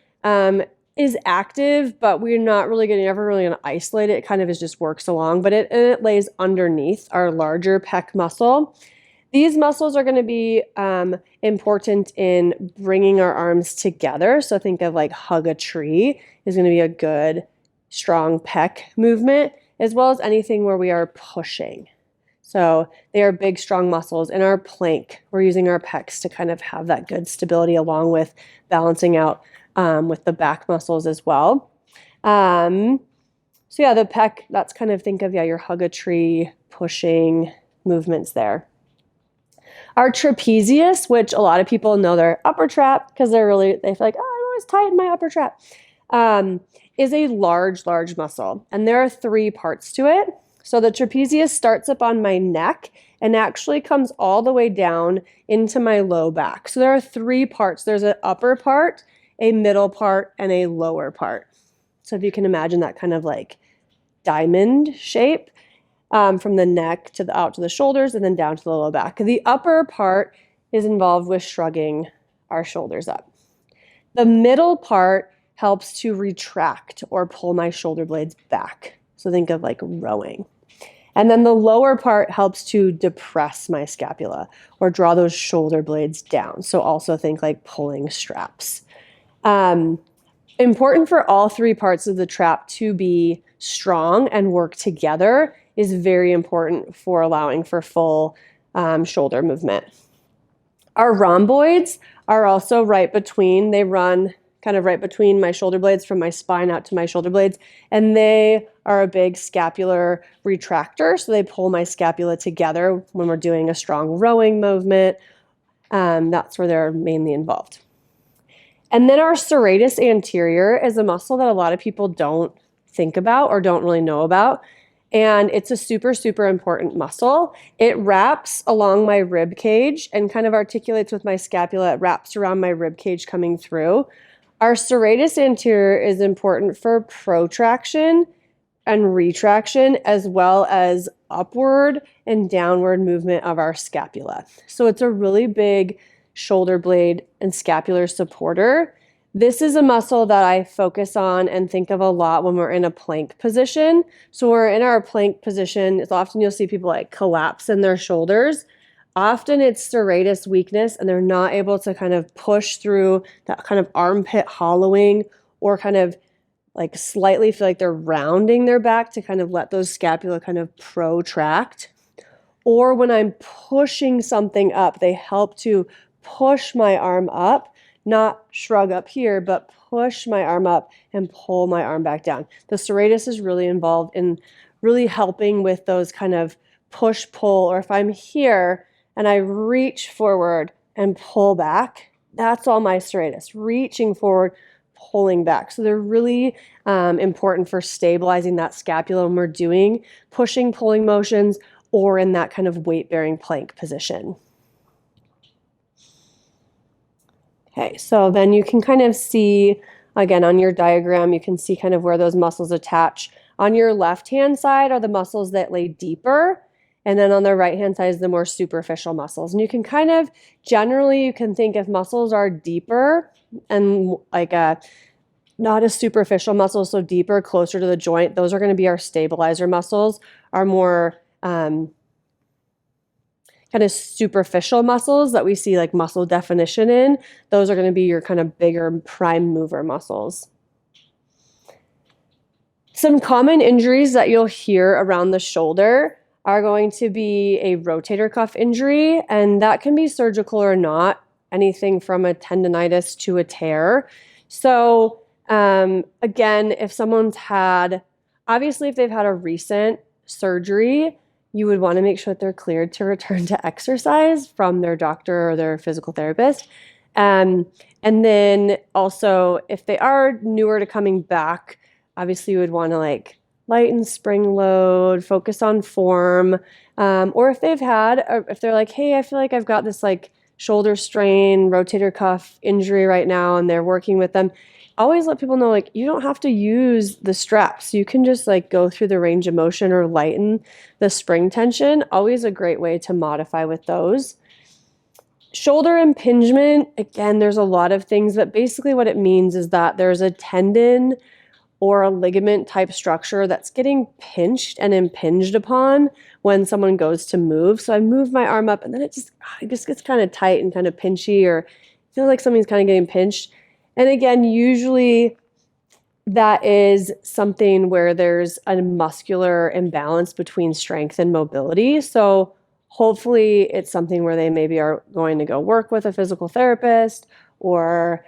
is active, but we're not really ever really going to isolate it. It kind of just works along, but it lays underneath our larger pec muscle. These muscles are going to be important in bringing our arms together. So think of like hug a tree is going to be a good, strong pec movement, as well as anything where we are pushing. So they are big, strong muscles. In our plank, we're using our pecs to kind of have that good stability along with balancing out with the back muscles as well. So yeah, the pec, that's kind of think of, your hug a tree, pushing movements there. Our trapezius, which a lot of people know their upper trap because they feel like, oh, I'm always tight in my upper trap, is a large, large muscle. And there are three parts to it. So the trapezius starts up on my neck and actually comes all the way down into my low back. So there are three parts. There's an upper part, a middle part, and a lower part. So if you can imagine that kind of like diamond shape, from the neck out to the shoulders and then down to the low back. The upper part is involved with shrugging our shoulders up. The middle part helps to retract or pull my shoulder blades back. So think of like rowing. And then the lower part helps to depress my scapula or draw those shoulder blades down. So also think like pulling straps. Important for all three parts of the trap to be strong and work together is very important for allowing for full shoulder movement. Our rhomboids are also they run kind of right between my shoulder blades from my spine out to my shoulder blades, and they are a big scapular retractor, so they pull my scapula together when we're doing a strong rowing movement. That's where they're mainly involved. And then our serratus anterior is a muscle that a lot of people don't think about or don't really know about. And it's a super, super important muscle. It wraps along my rib cage and kind of articulates with my scapula. It wraps around my rib cage coming through. Our serratus anterior is important for protraction and retraction, as well as upward and downward movement of our scapula. So it's a really big shoulder blade and scapular supporter. This is a muscle that I focus on and think of a lot when we're in a plank position. So we're in our plank position. It's often you'll see people like collapse in their shoulders. Often it's serratus weakness and they're not able to kind of push through that kind of armpit hollowing or kind of like slightly feel like they're rounding their back to kind of let those scapula kind of protract. Or when I'm pushing something up, they help to push my arm up, not shrug up here, but push my arm up and pull my arm back down. The serratus is really involved in really helping with those kind of push pull, or if I'm here and I reach forward and pull back, that's all my serratus, reaching forward, pulling back. So they're really important for stabilizing that scapula when we're doing pushing, pulling motions, or in that kind of weight-bearing plank position. Okay, so then you can kind of see, again, on your diagram, you can see kind of where those muscles attach. On your left-hand side are the muscles that lay deeper, and then on the right-hand side is the more superficial muscles. And you can kind of, generally, you can think if muscles are deeper and like not as superficial muscles, so deeper, closer to the joint, those are going to be our stabilizer muscles, our more kind of superficial muscles that we see like muscle definition in. Those are going to be your kind of bigger prime mover muscles. Some common injuries that you'll hear around the shoulder are going to be a rotator cuff injury, and that can be surgical or not, anything from a tendonitis to a tear. So again, if someone's had, obviously if they've had a recent surgery, you would want to make sure that they're cleared to return to exercise from their doctor or their physical therapist. And then also, if they are newer to coming back, obviously you would want to like lighten spring load, focus on form. Or if they've had, or if they're like, hey, I feel like I've got this like shoulder strain, rotator cuff injury right now, and they're working with them, always let people know, like, you don't have to use the straps. You can just like go through the range of motion or lighten the spring tension. Always a great way to modify with those. Shoulder impingement, again, there's a lot of things, but basically what it means is that there's a tendon or a ligament type structure that's getting pinched and impinged upon when someone goes to move. So I move my arm up and then it just gets kind of tight and kind of pinchy, or feel like something's kind of getting pinched. And again, usually that is something where there's a muscular imbalance between strength and mobility. So hopefully it's something where they maybe are going to go work with a physical therapist or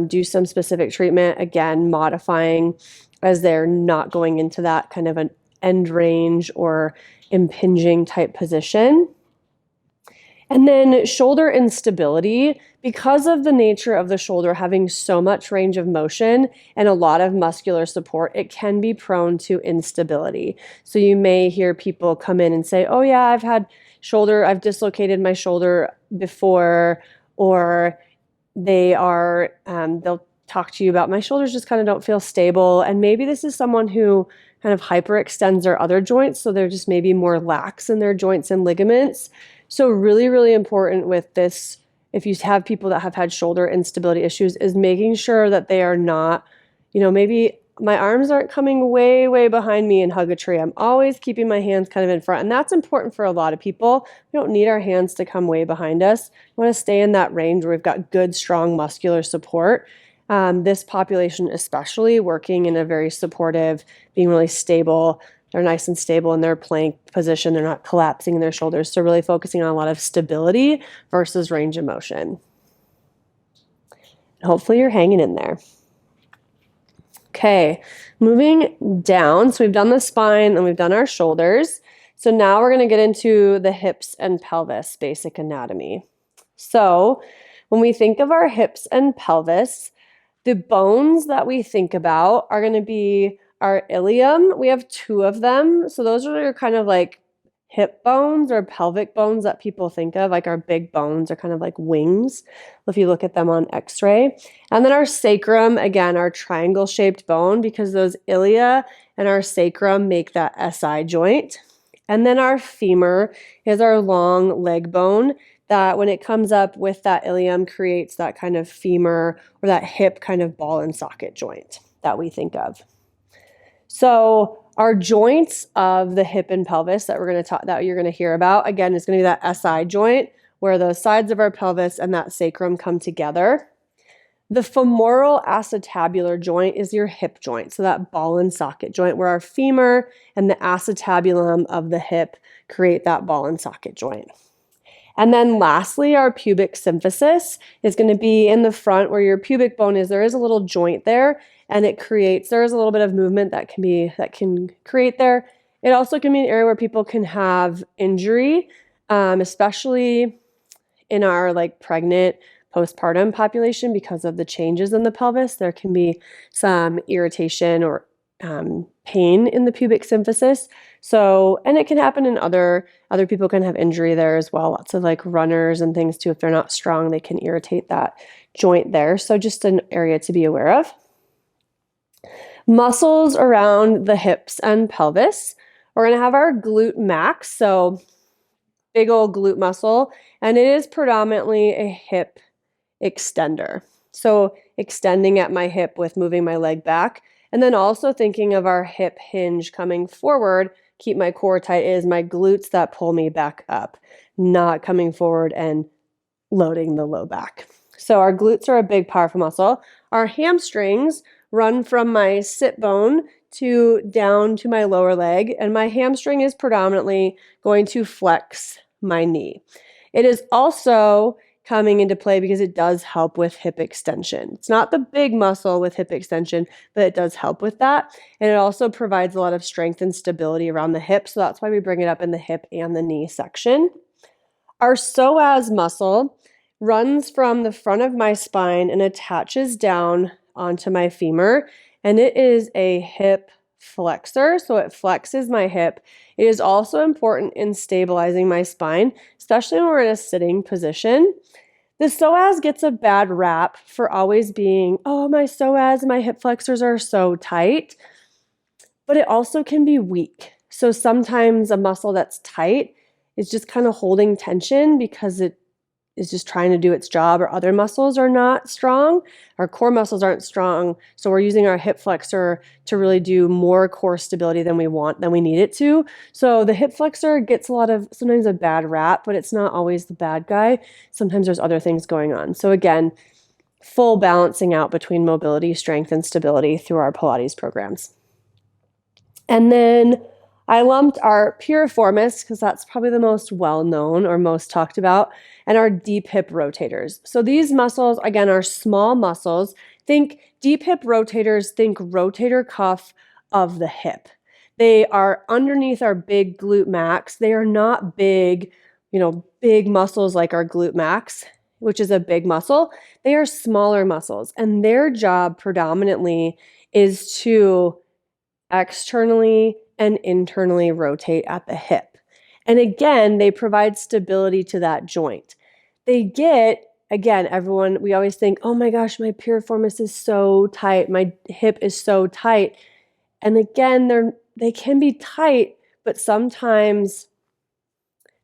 do some specific treatment, again, modifying as they're not going into that kind of an end range or impinging type position. And then shoulder instability, because of the nature of the shoulder having so much range of motion and a lot of muscular support, it can be prone to instability. So you may hear people come in and say, oh yeah, I've dislocated my shoulder before, or they'll talk to you about my shoulders just kind of don't feel stable. And maybe this is someone who kind of hyperextends their other joints, so they're just maybe more lax in their joints and ligaments. So really, really important with this, if you have people that have had shoulder instability issues, is making sure that they are not, maybe my arms aren't coming way, way behind me and hug a tree. I'm always keeping my hands kind of in front. And that's important for a lot of people. We don't need our hands to come way behind us. We want to stay in that range where we've got good, strong muscular support. This population, especially working in a very supportive, being really stable, they're nice and stable in their plank position. They're not collapsing in their shoulders. So really focusing on a lot of stability versus range of motion. Hopefully you're hanging in there. Okay, moving down. So we've done the spine and we've done our shoulders. So now we're going to get into the hips and pelvis basic anatomy. So when we think of our hips and pelvis, the bones that we think about are going to be our ilium. We have two of them. So those are your kind of like hip bones or pelvic bones that people think of. Like our big bones are kind of like wings if you look at them on x-ray. And then our sacrum, again, our triangle shaped bone, because those ilia and our sacrum make that SI joint. And then our femur is our long leg bone that when it comes up with that ilium creates that kind of femur or that hip kind of ball and socket joint that we think of. So our joints of the hip and pelvis that you're going to hear about, again, is going to be that SI joint where the sides of our pelvis and that sacrum come together. The femoral acetabular joint is your hip joint, so that ball and socket joint where our femur and the acetabulum of the hip create that ball and socket joint. And then lastly, our pubic symphysis is going to be in the front where your pubic bone is. There is a little joint there, and there is a little bit of movement that can create there. It also can be an area where people can have injury, especially in our like pregnant postpartum population because of the changes in the pelvis. There can be some irritation or pain in the pubic symphysis. So, and it can happen in other people can have injury there as well. Lots of like runners and things too. If they're not strong, they can irritate that joint there. So just an area to be aware of. Muscles around the hips and pelvis. We're going to have our glute max. So big old glute muscle, and it is predominantly a hip extender. So extending at my hip with moving my leg back, and then also thinking of our hip hinge coming forward, keep my core tight, is my glutes that pull me back up, not coming forward and loading the low back. So our glutes are a big powerful muscle. Our hamstrings run from my sit bone to down to my lower leg, and my hamstring is predominantly going to flex my knee. It is also coming into play because it does help with hip extension. It's not the big muscle with hip extension, but it does help with that. And it also provides a lot of strength and stability around the hip. So that's why we bring it up in the hip and the knee section. Our psoas muscle runs from the front of my spine and attaches down onto my femur. And it is a hip flexor, so it flexes my hip. It is also important in stabilizing my spine, especially when we're in a sitting position. The psoas gets a bad rap for always being, oh, my psoas, my hip flexors are so tight, but it also can be weak. So sometimes a muscle that's tight is just kind of holding tension because it is just trying to do its job, or other muscles are not strong. Our core muscles aren't strong. So we're using our hip flexor to really do more core stability than we need it to. So the hip flexor gets sometimes a bad rap, but it's not always the bad guy. Sometimes there's other things going on. So again, full balancing out between mobility, strength, and stability through our Pilates programs. And then I lumped our piriformis, because that's probably the most well-known or most talked about, and our deep hip rotators. So these muscles, again, are small muscles. Think deep hip rotators, think rotator cuff of the hip. They are underneath our big glute max. They are not big, big muscles like our glute max, which is a big muscle. They are smaller muscles, and their job predominantly is to externally and internally rotate at the hip. And again, they provide stability to that joint. We always think, oh my gosh, my piriformis is so tight, my hip is so tight. And again, they can be tight, but sometimes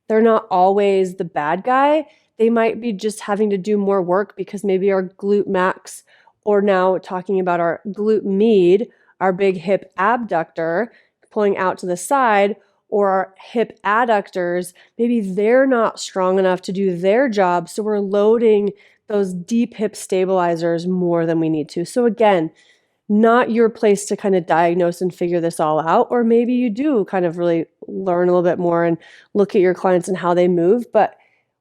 they're not always the bad guy. They might be just having to do more work because maybe our glute max, or now talking about our glute med, our big hip abductor pulling out to the side, or our hip adductors, maybe they're not strong enough to do their job. So we're loading those deep hip stabilizers more than we need to. So again, not your place to kind of diagnose and figure this all out. Or maybe you do kind of really learn a little bit more and look at your clients and how they move. But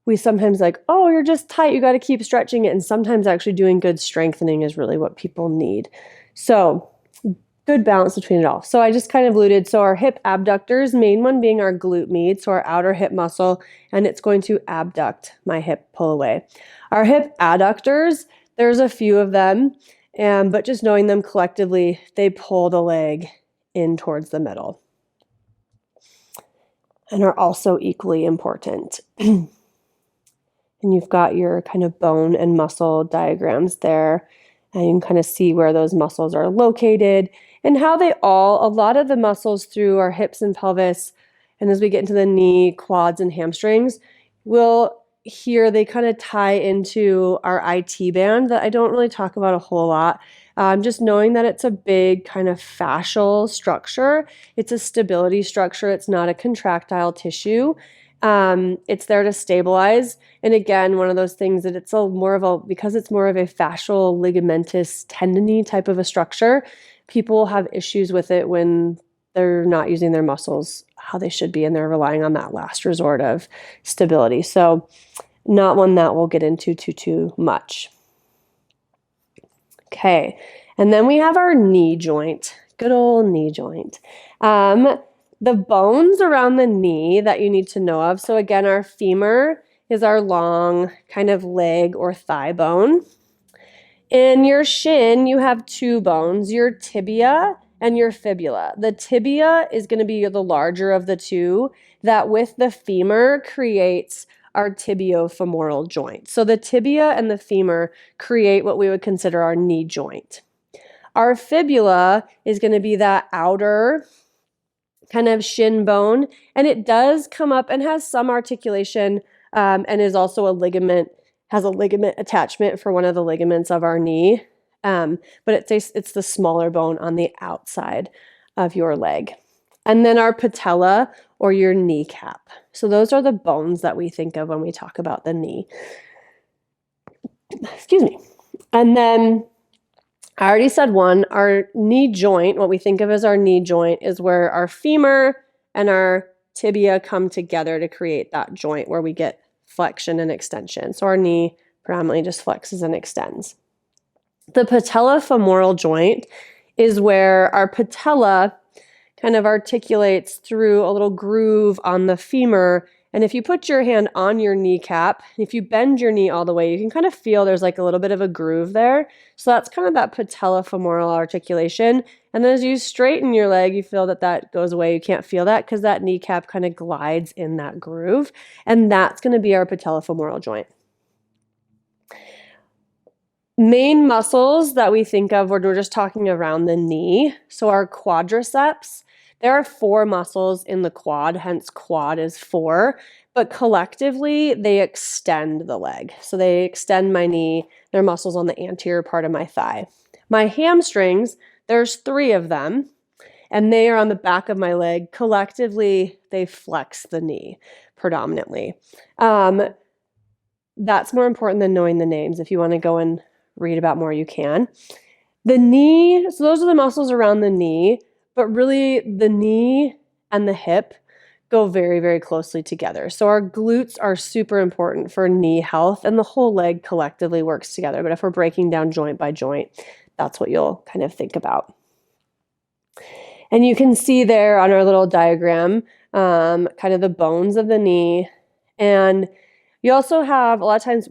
we sometimes like, oh, you're just tight, you got to keep stretching it. And sometimes actually doing good strengthening is really what people need. So good balance between it all. So I just kind of alluded. So our hip abductors, main one being our glute med, so our outer hip muscle, and it's going to abduct my hip, pull away. Our hip adductors, there's a few of them, but just knowing them collectively, they pull the leg in towards the middle and are also equally important. And you've got your kind of bone and muscle diagrams there, and you can kind of see where those muscles are located and how a lot of the muscles through our hips and pelvis, and as we get into the knee, quads, and hamstrings, they kind of tie into our IT band that I don't really talk about a whole lot. Just knowing that it's a big kind of fascial structure. It's a stability structure. It's not a contractile tissue. It's there to stabilize. And again, one of those things that because it's more of a fascial ligamentous tendony type of a structure, people have issues with it when they're not using their muscles how they should be, and they're relying on that last resort of stability. So not one that we'll get into too much. Okay. And then we have our knee joint, good old knee joint. The bones around the knee that you need to know of. So again, our femur is our long kind of leg or thigh bone. In your shin, you have two bones, your tibia and your fibula. The tibia is going to be the larger of the two, that with the femur creates our tibiofemoral joint. So the tibia and the femur create what we would consider our knee joint. Our fibula is going to be that outer kind of shin bone, and it does come up and has some articulation, and is also a ligament, has a ligament attachment for one of the ligaments of our knee, but it's the smaller bone on the outside of your leg. And then our patella or your kneecap. So those are the bones that we think of when we talk about the knee. Excuse me. And then I already said one, our knee joint, what we think of as our knee joint is where our femur and our tibia come together to create that joint where we get flexion and extension. So our knee predominantly just flexes and extends. The patellofemoral joint is where our patella kind of articulates through a little groove on the femur. And if you put your hand on your kneecap, if you bend your knee all the way, you can kind of feel there's like a little bit of a groove there. So that's kind of that patellofemoral articulation. And then as you straighten your leg, you feel that that goes away. You can't feel that because that kneecap kind of glides in that groove. And that's going to be our patellofemoral joint. Main muscles that we think of when we're just talking around the knee. So our quadriceps. There are 4 muscles in the quad, hence quad is 4, but collectively they extend the leg. So they extend my knee, they're muscles on the anterior part of my thigh. My hamstrings, there's 3 of them, and they are on the back of my leg. Collectively, they flex the knee predominantly. That's more important than knowing the names. If you want to go and read about more, you can. The knee, so those are the muscles around the knee. But really, the knee and the hip go very, very closely together. So our glutes are super important for knee health, and the whole leg collectively works together. But if we're breaking down joint by joint, that's what you'll kind of think about. And you can see there on our little diagram, kind of the bones of the knee. And you also have, a lot of times,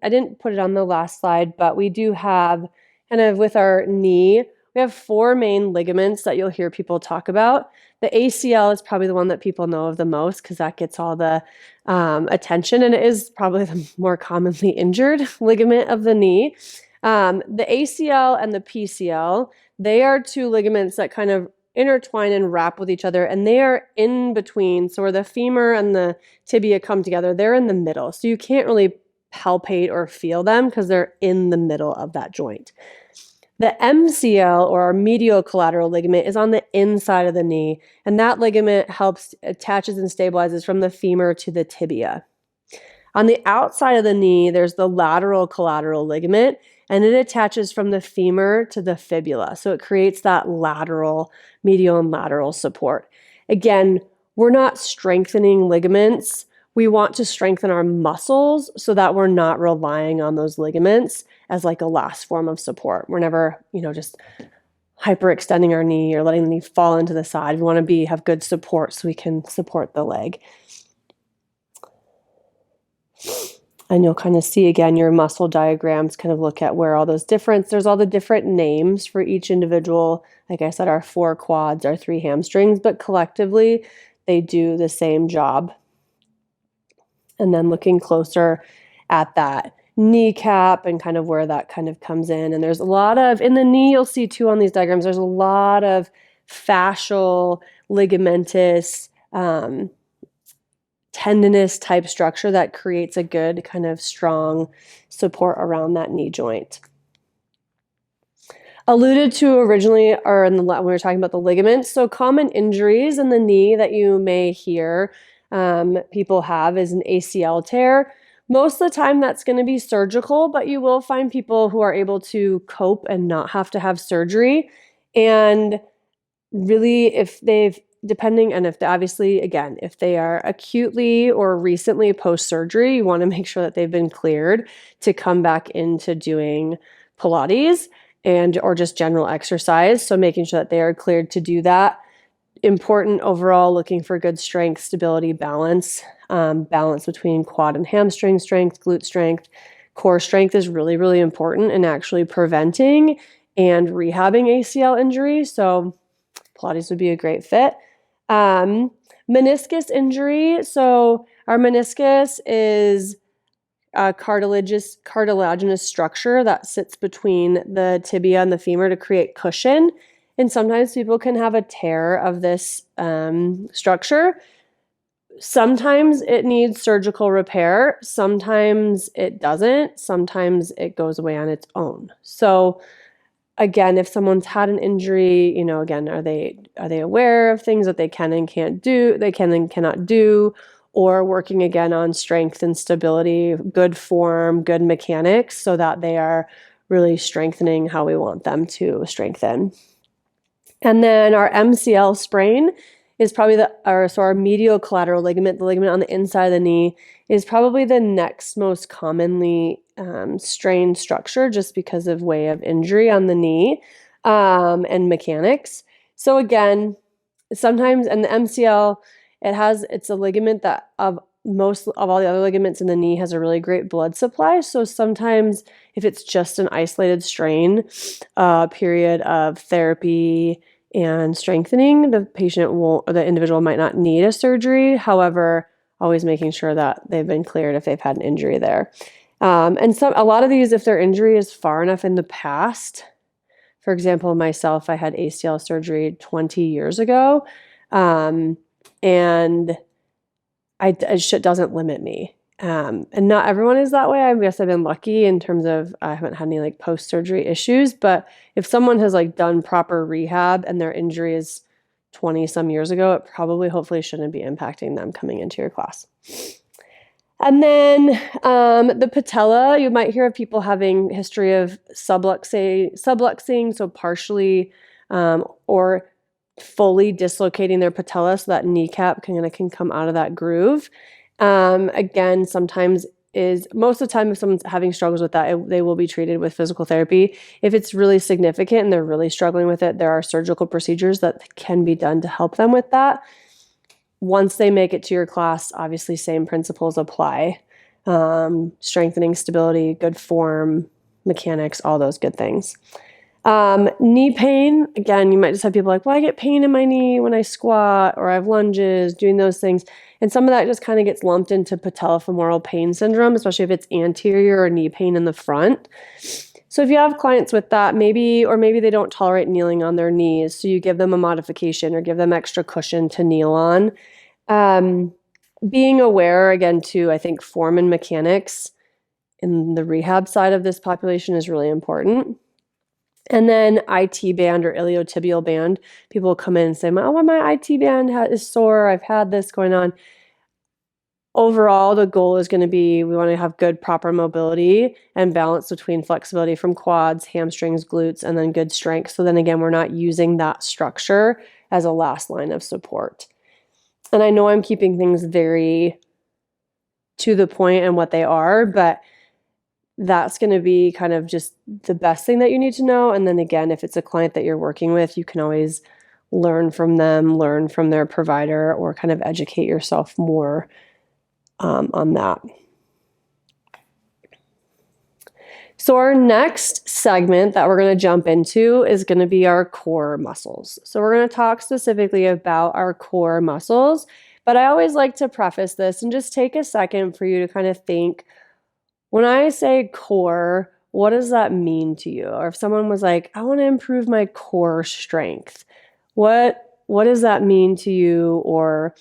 I didn't put it on the last slide, but we do have kind of with our knee, we have 4 main ligaments that you'll hear people talk about. The ACL is probably the one that people know of the most because that gets all the attention, and it is probably the more commonly injured ligament of the knee. The ACL and the PCL, they are 2 ligaments that kind of intertwine and wrap with each other, and they are in between. So where the femur and the tibia come together, they're in the middle. So you can't really palpate or feel them because they're in the middle of that joint. The MCL, or our medial collateral ligament, is on the inside of the knee, and that ligament attaches and stabilizes from the femur to the tibia. On the outside of the knee, there's the lateral collateral ligament, and it attaches from the femur to the fibula. So it creates that medial and lateral support. Again, we're not strengthening ligaments. We want to strengthen our muscles so that we're not relying on those ligaments as like a last form of support. We're never, just hyperextending our knee or letting the knee fall into the side. We want to have good support so we can support the leg. And you'll kind of see again your muscle diagrams, kind of look at where all those there's all the different names for each individual. Like I said, our 4 quads, our 3 hamstrings, but collectively they do the same job. And then looking closer at that kneecap and kind of where that kind of comes in. And there's a lot of, in the knee, you'll see too on these diagrams, there's a lot of fascial, ligamentous, tendinous type structure that creates a good kind of strong support around that knee joint. Alluded to originally, or when we were talking about the ligaments, so common injuries in the knee that you may hear people have is an ACL tear. Most of the time that's going to be surgical, but you will find people who are able to cope and not have to have surgery. And really, if they are acutely or recently post-surgery, you want to make sure that they've been cleared to come back into doing Pilates or just general exercise. So making sure that they are cleared to do that important overall, looking for good strength, stability, balance, balance between quad and hamstring strength, glute strength. Core strength is really, really important in actually preventing and rehabbing ACL injury. So Pilates would be a great fit. Meniscus injury. So our meniscus is a cartilaginous structure that sits between the tibia and the femur to create cushion. And sometimes people can have a tear of this structure. Sometimes it needs surgical repair. Sometimes it doesn't. Sometimes it goes away on its own. So again, if someone's had an injury, again, are they aware of things that they can and can't do, they can and cannot do, or working again on strength and stability, good form, good mechanics, so that they are really strengthening how we want them to strengthen. And then our MCL sprain is probably our medial collateral ligament, the ligament on the inside of the knee, is probably the next most commonly strained structure just because of way of injury on the knee and mechanics. So again, sometimes, and the MCL, it's a ligament that of most of all the other ligaments in the knee has a really great blood supply. So sometimes if it's just an isolated strain, period of therapy and strengthening, the patient won't, or the individual might not need a surgery. However, always making sure that they've been cleared if they've had an injury there. And a lot of these, if their injury is far enough in the past, for example, myself, I had ACL surgery 20 years ago, and it doesn't limit me. And not everyone is that way. I guess I've been lucky in terms of I haven't had any post-surgery issues, but if someone has done proper rehab and their injury is 20 some years ago, it probably hopefully shouldn't be impacting them coming into your class. And then the patella, you might hear of people having history of subluxing, so partially or fully dislocating their patella so that kneecap can come out of that groove. Again, most of the time if someone's having struggles with that, they will be treated with physical therapy. If it's really significant and they're really struggling with it, there are surgical procedures that can be done to help them with that. Once they make it to your class, obviously same principles apply. Strengthening, stability, good form, mechanics, all those good things. Knee pain, again, you might just have people I get pain in my knee when I squat or I have lunges, doing those things. And some of that just kind of gets lumped into patellofemoral pain syndrome, especially if it's anterior or knee pain in the front. So if you have clients with that, maybe they don't tolerate kneeling on their knees, so you give them a modification or give them extra cushion to kneel on. Being aware, again, too, I think form and mechanics in the rehab side of this population is really important. And then IT band or iliotibial band, people will come in and say, my IT band is sore, I've had this going on. Overall, the goal is going to be we want to have good, proper mobility and balance between flexibility from quads, hamstrings, glutes, and then good strength. So then again, we're not using that structure as a last line of support. And I know I'm keeping things very to the point and what they are, but that's going to be kind of just the best thing that you need to know. And then again, if it's a client that you're working with, you can always learn from them, learn from their provider, or kind of educate yourself more on that. So our next segment that we're going to jump into is going to be our core muscles. So we're going to talk specifically about our core muscles, but I always like to preface this and just take a second for you to kind of think, when I say core, what does that mean to you? Or if someone was I want to improve my core strength, what does that mean to you? Or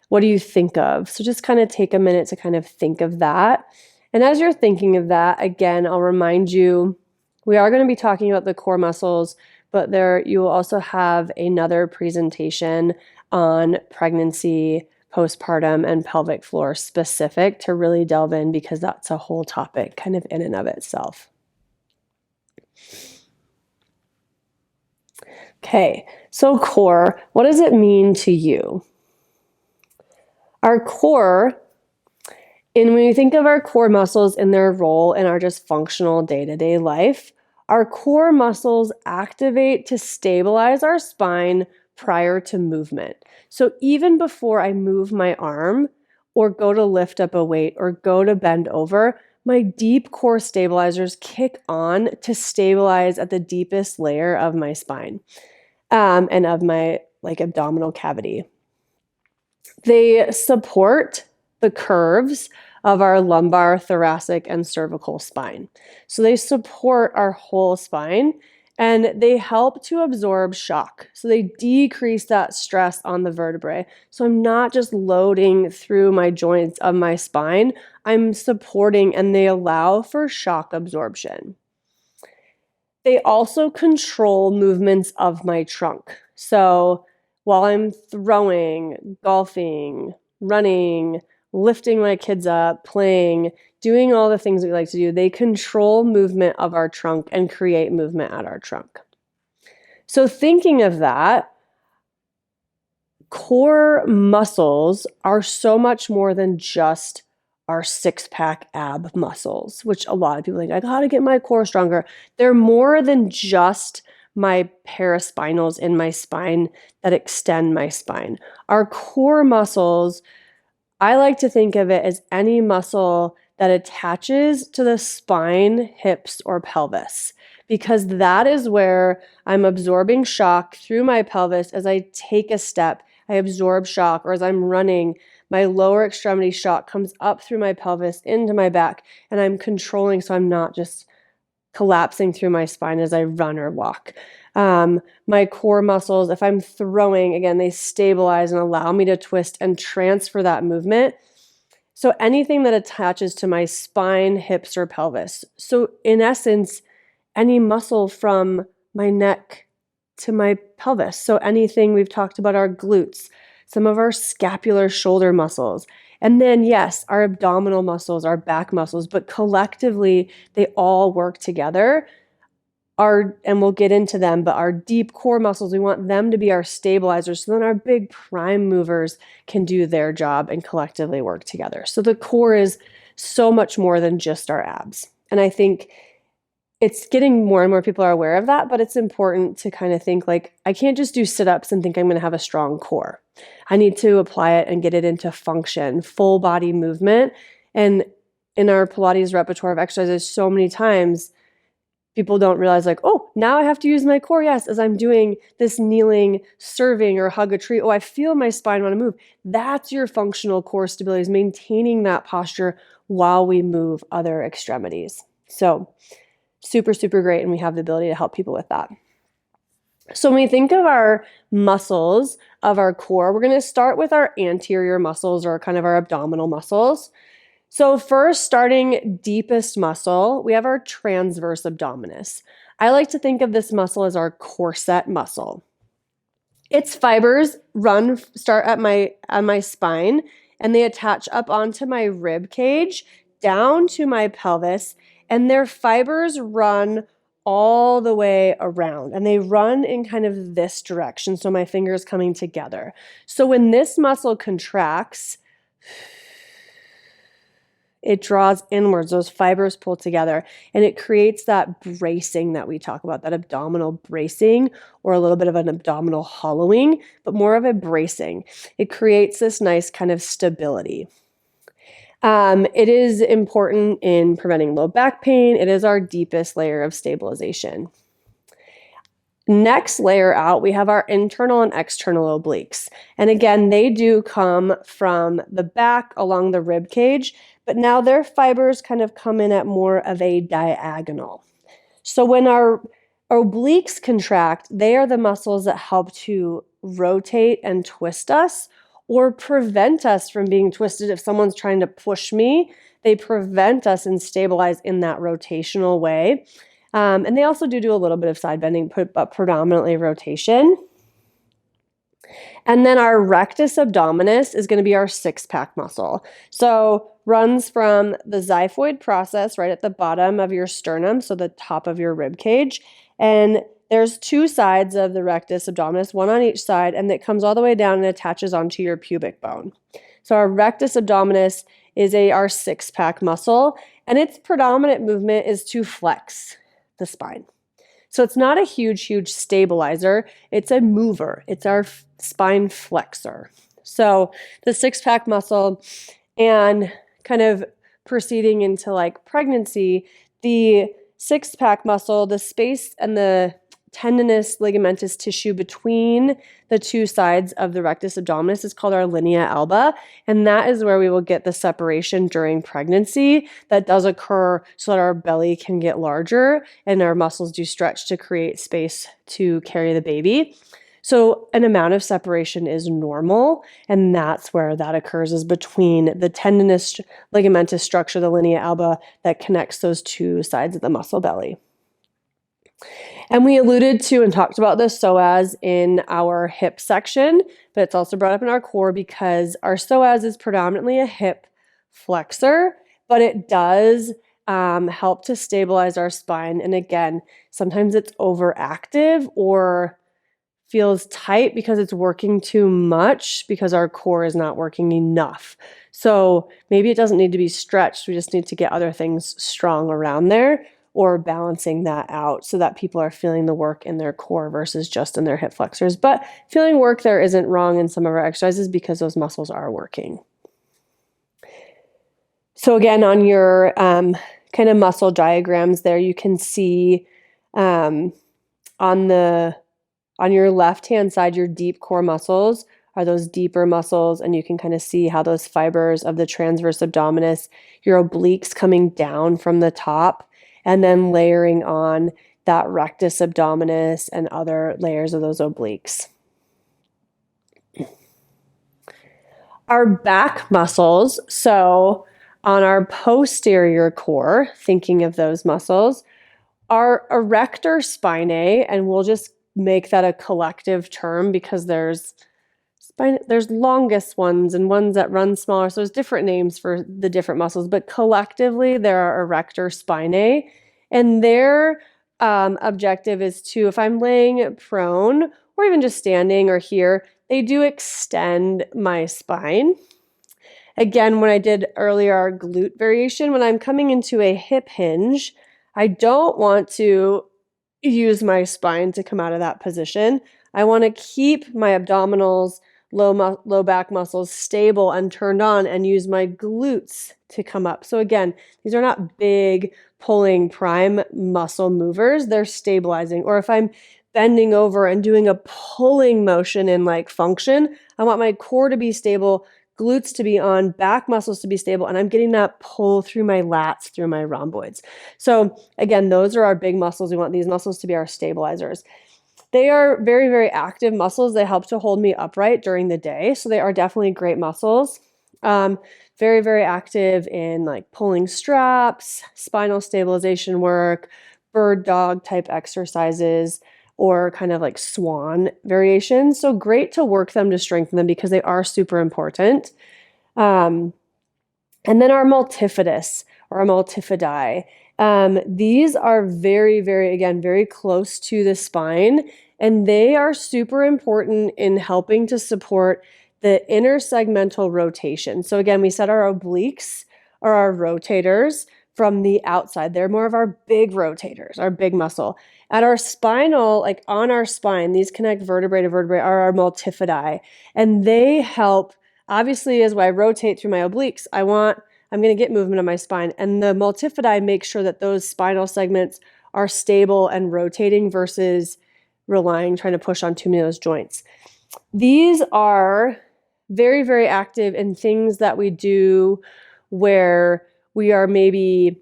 what do you think of? So just kind of take a minute to kind of think of that. And as you're thinking of that, again, I'll remind you, we are going to be talking about the core muscles, but you will also have another presentation on pregnancy, postpartum, and pelvic floor specific to really delve in, because that's a whole topic kind of in and of itself. Okay, so core, what does it mean to you? Our core, and when you think of our core muscles and their role in our just functional day-to-day life, our core muscles activate to stabilize our spine, prior to movement. So even before I move my arm or go to lift up a weight or go to bend over, my deep core stabilizers kick on to stabilize at the deepest layer of my spine and of my abdominal cavity. They support the curves of our lumbar, thoracic, and cervical spine. So they support our whole spine and they help to absorb shock. So they decrease that stress on the vertebrae. So I'm not just loading through my joints of my spine, I'm supporting, and they allow for shock absorption. They also control movements of my trunk. So while I'm throwing, golfing, running, lifting my kids up, playing, doing all the things we like to do, they control movement of our trunk and create movement at our trunk. So thinking of that, core muscles are so much more than just our six-pack ab muscles, which a lot of people think, I gotta get my core stronger. They're more than just my paraspinals in my spine that extend my spine. Our core muscles, I like to think of it as any muscle that attaches to the spine, hips, or pelvis, because that is where I'm absorbing shock through my pelvis as I take a step. I absorb shock, or as I'm running, my lower extremity shock comes up through my pelvis into my back, and I'm controlling so I'm not just collapsing through my spine as I run or walk. My core muscles, if I'm throwing, again, they stabilize and allow me to twist and transfer that movement. So anything that attaches to my spine, hips, or pelvis. So in essence, any muscle from my neck to my pelvis. So anything, we've talked about our glutes, some of our scapular shoulder muscles, and then yes, our abdominal muscles, our back muscles, but collectively they all work together. And we'll get into them, but our deep core muscles, we want them to be our stabilizers so then our big prime movers can do their job and collectively work together. So the core is so much more than just our abs. And I think it's getting more and more people are aware of that, but it's important to kind of think like, I can't just do sit-ups and think I'm going to have a strong core. I need to apply it and get it into function, full body movement. And in our Pilates repertoire of exercises, so many times people don't realize like, oh, now I have to use my core. Yes, as I'm doing this kneeling, serving, or hug a tree. Oh, I feel my spine want to move. That's your functional core stability, is maintaining that posture while we move other extremities. So super, super great. And we have the ability to help people with that. So when we think of our muscles of our core, we're going to start with our anterior muscles, or kind of our abdominal muscles. So first, starting deepest muscle, we have our transverse abdominis. I like to think of this muscle as our corset muscle. Its fibers start at my spine, and they attach up onto my rib cage, down to my pelvis, and their fibers run all the way around, and they run in kind of this direction. So my fingers coming together. So when this muscle contracts, it draws inwards, those fibers pull together, and it creates that bracing that we talk about, that abdominal bracing, or a little bit of an abdominal hollowing, but more of a bracing. It creates this nice kind of stability. It is important in preventing low back pain. It is our deepest layer of stabilization. Next layer out, we have our internal and external obliques. And again, they do come from the back along the rib cage, but now their fibers kind of come in at more of a diagonal. So when our obliques contract, they are the muscles that help to rotate and twist us, or prevent us from being twisted. If someone's trying to push me, they prevent us and stabilize in that rotational way. And they also do a little bit of side bending, but predominantly rotation. And then our rectus abdominis is going to be our six-pack muscle. So runs from the xiphoid process right at the bottom of your sternum, so the top of your rib cage. And there's two sides of the rectus abdominis, one on each side, and it comes all the way down and attaches onto your pubic bone. So our rectus abdominis is our six-pack muscle, and its predominant movement is to flex the spine. So it's not a huge stabilizer. It's a mover. It's our spine flexor. So the six-pack muscle, and kind of proceeding into like pregnancy, the six-pack muscle, the space and the tendinous ligamentous tissue between the two sides of the rectus abdominis is called our linea alba, and that is where we will get the separation during pregnancy that does occur so that our belly can get larger and our muscles do stretch to create space to carry the baby. So an amount of separation is normal, and that's where that occurs, is between the tendinous ligamentous structure, the linea alba, that connects those two sides of the muscle belly. And we alluded to and talked about the psoas in our hip section, but it's also brought up in our core because our psoas is predominantly a hip flexor, but it does help to stabilize our spine. And again, sometimes it's overactive or feels tight because it's working too much because our core is not working enough. So maybe it doesn't need to be stretched. We just need to get other things strong around there or balancing that out so that people are feeling the work in their core versus just in their hip flexors. But feeling work there isn't wrong in some of our exercises because those muscles are working. So again, on your kind of muscle diagrams there, you can see on your left-hand side, your deep core muscles are those deeper muscles, and you can kind of see how those fibers of the transverse abdominis, your obliques coming down from the top, and then layering on that rectus abdominis and other layers of those obliques. Our back muscles, so on our posterior core, thinking of those muscles, our erector spinae, and we'll just make that a collective term because there's longest ones and ones that run smaller. So there's different names for the different muscles, but collectively there are erector spinae, and their objective is to, if I'm laying prone or even just standing or here, they do extend my spine. Again, when I did earlier our glute variation, when I'm coming into a hip hinge, I don't want to use my spine to come out of that position. I want to keep my abdominals, low back muscles stable and turned on and use my glutes to come up. So again, these are not big pulling prime muscle movers. They're stabilizing. Or if I'm bending over and doing a pulling motion in like function, I want my core to be stable, glutes to be on, back muscles to be stable, and I'm getting that pull through my lats, through my rhomboids. So again, those are our big muscles. We want these muscles to be our stabilizers. They are very, very active muscles. They help to hold me upright during the day. So they are definitely great muscles. Very, very active in like pulling straps, spinal stabilization work, bird dog type exercises, or kind of like swan variations. So great to work them to strengthen them because they are super important. And then our multifidus or our multifidi. These are very, very, again, very close to the spine, and they are super important in helping to support the intersegmental rotation. So again, we said our obliques are our rotators from the outside. They're more of our big rotators, our big muscle. At our spinal, like on our spine, these connect vertebrae to vertebrae are our multifidi, and they help, obviously, as I rotate through my obliques, I'm going to get movement on my spine, and the multifidi make sure that those spinal segments are stable and rotating versus trying to push on too many of those joints. These are very, very active in things that we do where we are maybe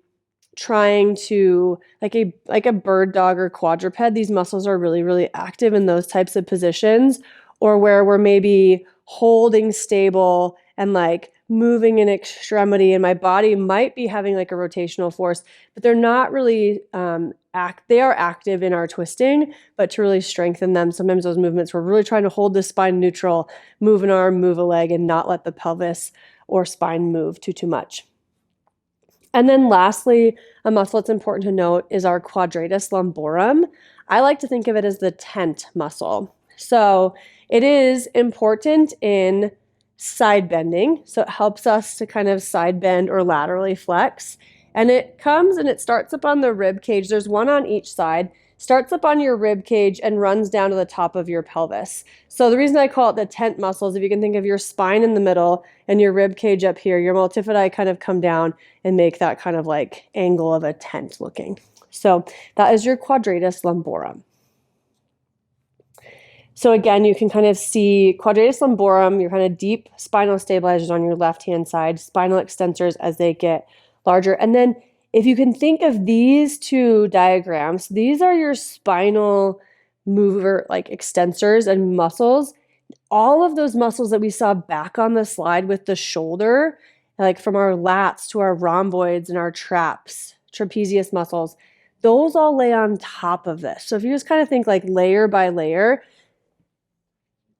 trying to, like a bird dog or quadruped, these muscles are really, really active in those types of positions, or where we're maybe holding stable and like moving in extremity, and my body might be having like a rotational force, but they're not really they are active in our twisting, but to really strengthen them, sometimes those movements, we're really trying to hold the spine neutral, move an arm, move a leg, and not let the pelvis or spine move too much. And then lastly, a muscle that's important to note is our quadratus lumborum. I like to think of it as the tent muscle. So it is important in side bending. So it helps us to kind of side bend or laterally flex. And it comes and it starts up on the rib cage. There's one on each side. starts up on your rib cage and runs down to the top of your pelvis. So the reason I call it the tent muscles, if you can think of your spine in the middle and your rib cage up here, your multifidi kind of come down and make that kind of like angle of a tent looking. So that is your quadratus lumborum. So again, you can kind of see quadratus lumborum, your kind of deep spinal stabilizers on your left-hand side, spinal extensors as they get larger. And then if you can think of these two diagrams, these are your spinal mover, like extensors and muscles. All of those muscles that we saw back on the slide with the shoulder, like from our lats to our rhomboids and our trapezius muscles, those all lay on top of this. So if you just kind of think like layer by layer,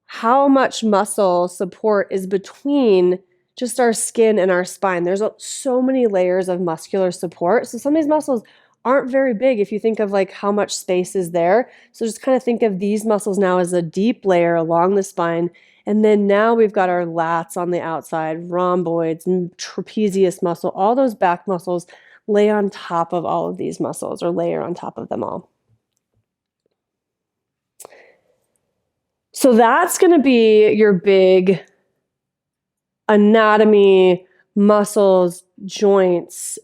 how much muscle support is between just our skin and our spine. There's so many layers of muscular support. So some of these muscles aren't very big if you think of like how much space is there. So just kind of think of these muscles now as a deep layer along the spine. And then now we've got our lats on the outside, rhomboids and trapezius muscle. All those back muscles lay on top of all of these muscles or layer on top of them all. So that's going to be your big anatomy, muscles, joints,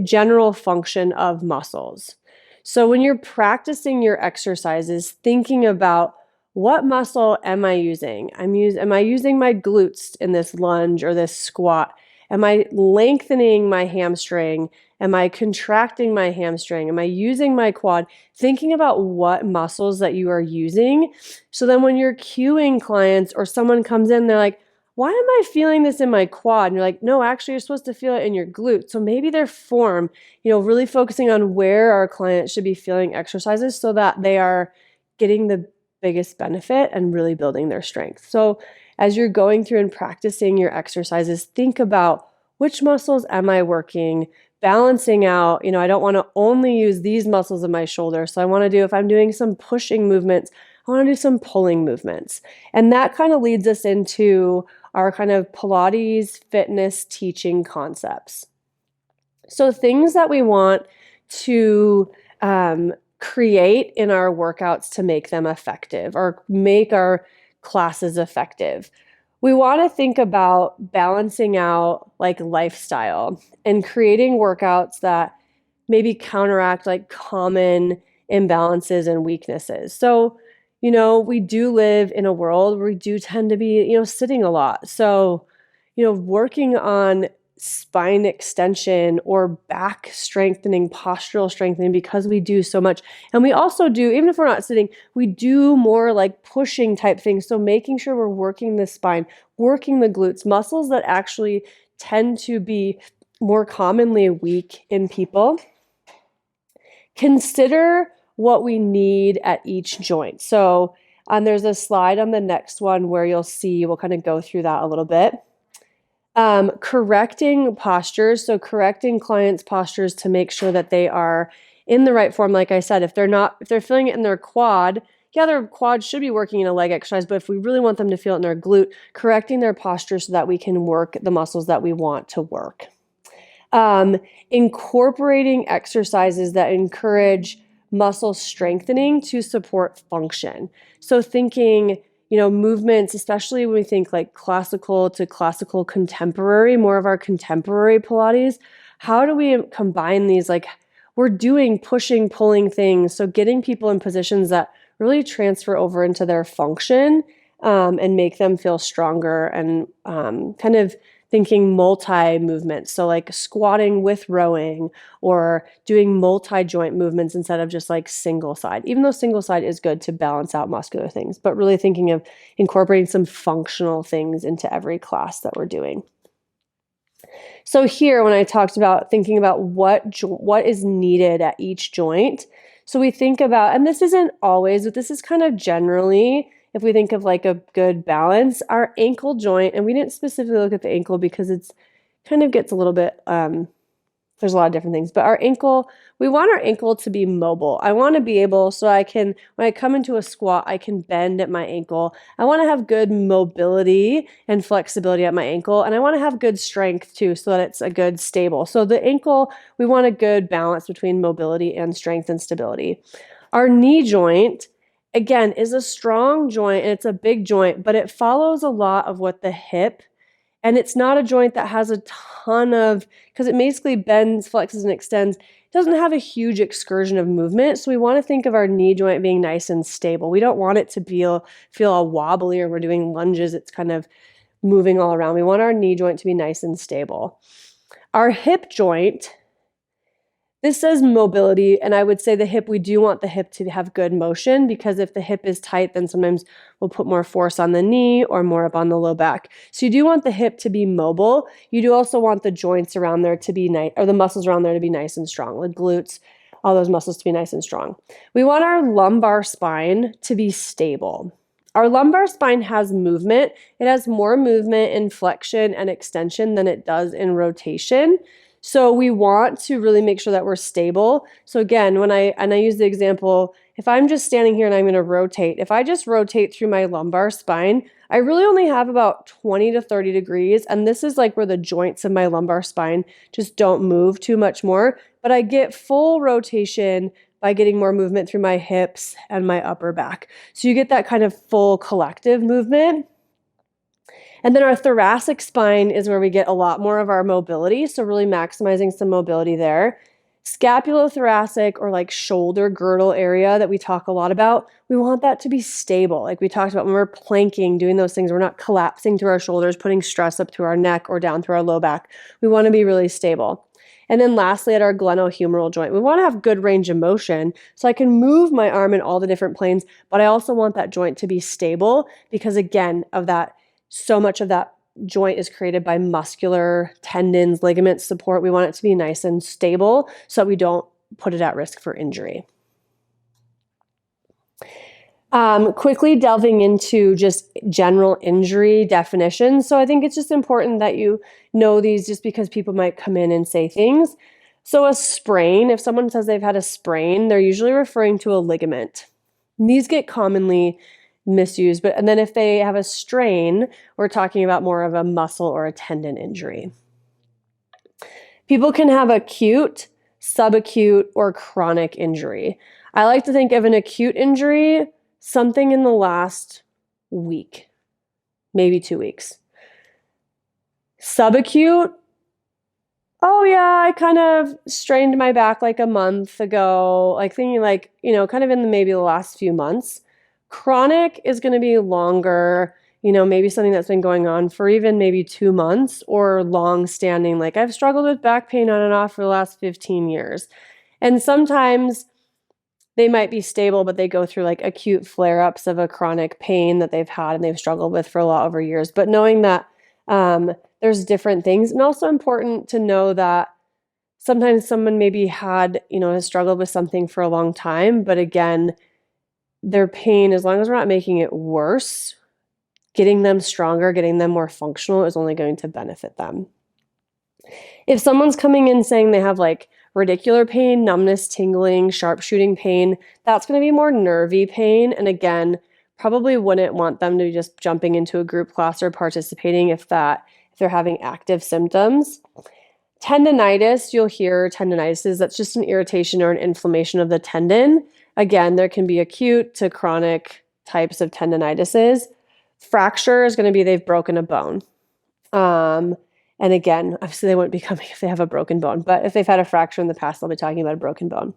general function of muscles. So when you're practicing your exercises, thinking about what muscle am I using? Am I using my glutes in this lunge or this squat? Am I lengthening my hamstring? Am I contracting my hamstring? Am I using my quad? Thinking about what muscles that you are using. So then when you're cueing clients or someone comes in, they're like, why am I feeling this in my quad? And you're like, no, actually you're supposed to feel it in your glute. So maybe their form, really focusing on where our client should be feeling exercises so that they are getting the biggest benefit and really building their strength. So as you're going through and practicing your exercises, think about which muscles am I working, balancing out, I don't want to only use these muscles in my shoulder. So I want to do, if I'm doing some pushing movements, I want to do some pulling movements. And that kind of leads us into our kind of Pilates fitness teaching concepts. So things that we want to create in our workouts to make them effective or make our classes effective. We want to think about balancing out like lifestyle and creating workouts that maybe counteract like common imbalances and weaknesses. So, we do live in a world where we do tend to be, sitting a lot. So, working on spine extension or back strengthening, postural strengthening, because we do so much. And we also do, even if we're not sitting, we do more like pushing type things. So making sure we're working the spine, working the glutes, muscles that actually tend to be more commonly weak in people. Consider what we need at each joint. So there's a slide on the next one where you'll see, we'll kind of go through that a little bit. Correcting postures, so correcting clients' postures to make sure that they are in the right form. Like I said, if they're feeling it in their quad, their quad should be working in a leg exercise, but if we really want them to feel it in their glute, correcting their posture so that we can work the muscles that we want to work. Incorporating exercises that encourage muscle strengthening to support function. So thinking, movements, especially when we think like classical to classical contemporary, more of our contemporary Pilates, how do we combine these? Like we're doing pushing, pulling things. So getting people in positions that really transfer over into their function and make them feel stronger and kind of thinking multi-movements. So like squatting with rowing or doing multi-joint movements instead of just like single side, even though single side is good to balance out muscular things, but really thinking of incorporating some functional things into every class that we're doing. So here, when I talked about thinking about what is needed at each joint, so we think about, and this isn't always, but this is kind of generally, if we think of like a good balance, our ankle joint, and we didn't specifically look at the ankle because it's kind of gets a little bit there's a lot of different things, but our ankle, we want our ankle to be mobile. I want to be able, so I can, when I come into a squat, I can bend at my ankle. I want to have good mobility and flexibility at my ankle, and I want to have good strength too, so that it's a good stable. So the ankle, we want a good balance between mobility and strength and stability. Our knee joint, again, is a strong joint and it's a big joint, but it follows a lot of what the hip, and it's not a joint that has a ton of, because it basically bends, flexes, and extends. It doesn't have a huge excursion of movement. So we want to think of our knee joint being nice and stable. We don't want it to feel all wobbly, or we're doing lunges, it's kind of moving all around. We want our knee joint to be nice and stable. Our hip joint, this says mobility, and I would say the hip, we do want the hip to have good motion, because if the hip is tight, then sometimes we'll put more force on the knee or more up on the low back. So you do want the hip to be mobile. You do also want the joints around there to be nice, or the muscles around there to be nice and strong, the glutes, all those muscles to be nice and strong. We want our lumbar spine to be stable. Our lumbar spine has movement. It has more movement in flexion and extension than it does in rotation. So we want to really make sure that we're stable. So again, when I use the example, if I'm just standing here and I'm going to rotate, if I just rotate through my lumbar spine, I really only have about 20 to 30 degrees. And this is like where the joints of my lumbar spine just don't move too much more. But I get full rotation by getting more movement through my hips and my upper back. So you get that kind of full collective movement. And then our thoracic spine is where we get a lot more of our mobility. So really maximizing some mobility there. Scapulothoracic, or like shoulder girdle area that we talk a lot about, we want that to be stable. Like we talked about when we're planking, doing those things, we're not collapsing through our shoulders, putting stress up through our neck or down through our low back. We want to be really stable. And then lastly, at our glenohumeral joint, we want to have good range of motion. So I can move my arm in all the different planes, but I also want that joint to be stable, because again, of that, so much of that joint is created by muscular tendons, ligaments, support. We want it to be nice and stable so we don't put it at risk for injury. Quickly delving into just general injury definitions. So I think it's just important that you know these, just because people might come in and say things. So a sprain, if someone says they've had a sprain, they're usually referring to a ligament. And these get commonly misused, and then if they have a strain, we're talking about more of a muscle or a tendon injury. People can have acute, subacute, or chronic injury. I like to think of an acute injury, something in the last week, maybe 2 weeks. Subacute, oh yeah, I kind of strained my back like a month ago, like thinking like, kind of in maybe the last few months. Chronic is going to be longer, maybe something that's been going on for even maybe 2 months, or long standing, like I've struggled with back pain on and off for the last 15 years. And sometimes they might be stable, but they go through like acute flare-ups of a chronic pain that they've had and they've struggled with for a lot over years. But knowing that there's different things, and also important to know that sometimes someone maybe had, has struggled with something for a long time, but again, their pain, as long as we're not making it worse, getting them stronger, getting them more functional is only going to benefit them. If someone's coming in saying they have like radicular pain, numbness, tingling, sharp shooting pain, that's going to be more nervy pain. And again, probably wouldn't want them to be just jumping into a group class or participating if they're having active symptoms. Tendinitis, you'll hear tendinitis, that's just an irritation or an inflammation of the tendon. Again, there can be acute to chronic types of tendinitises. Fracture is going to be they've broken a bone. And again, obviously they wouldn't be coming if they have a broken bone, but if they've had a fracture in the past, they'll be talking about a broken bone.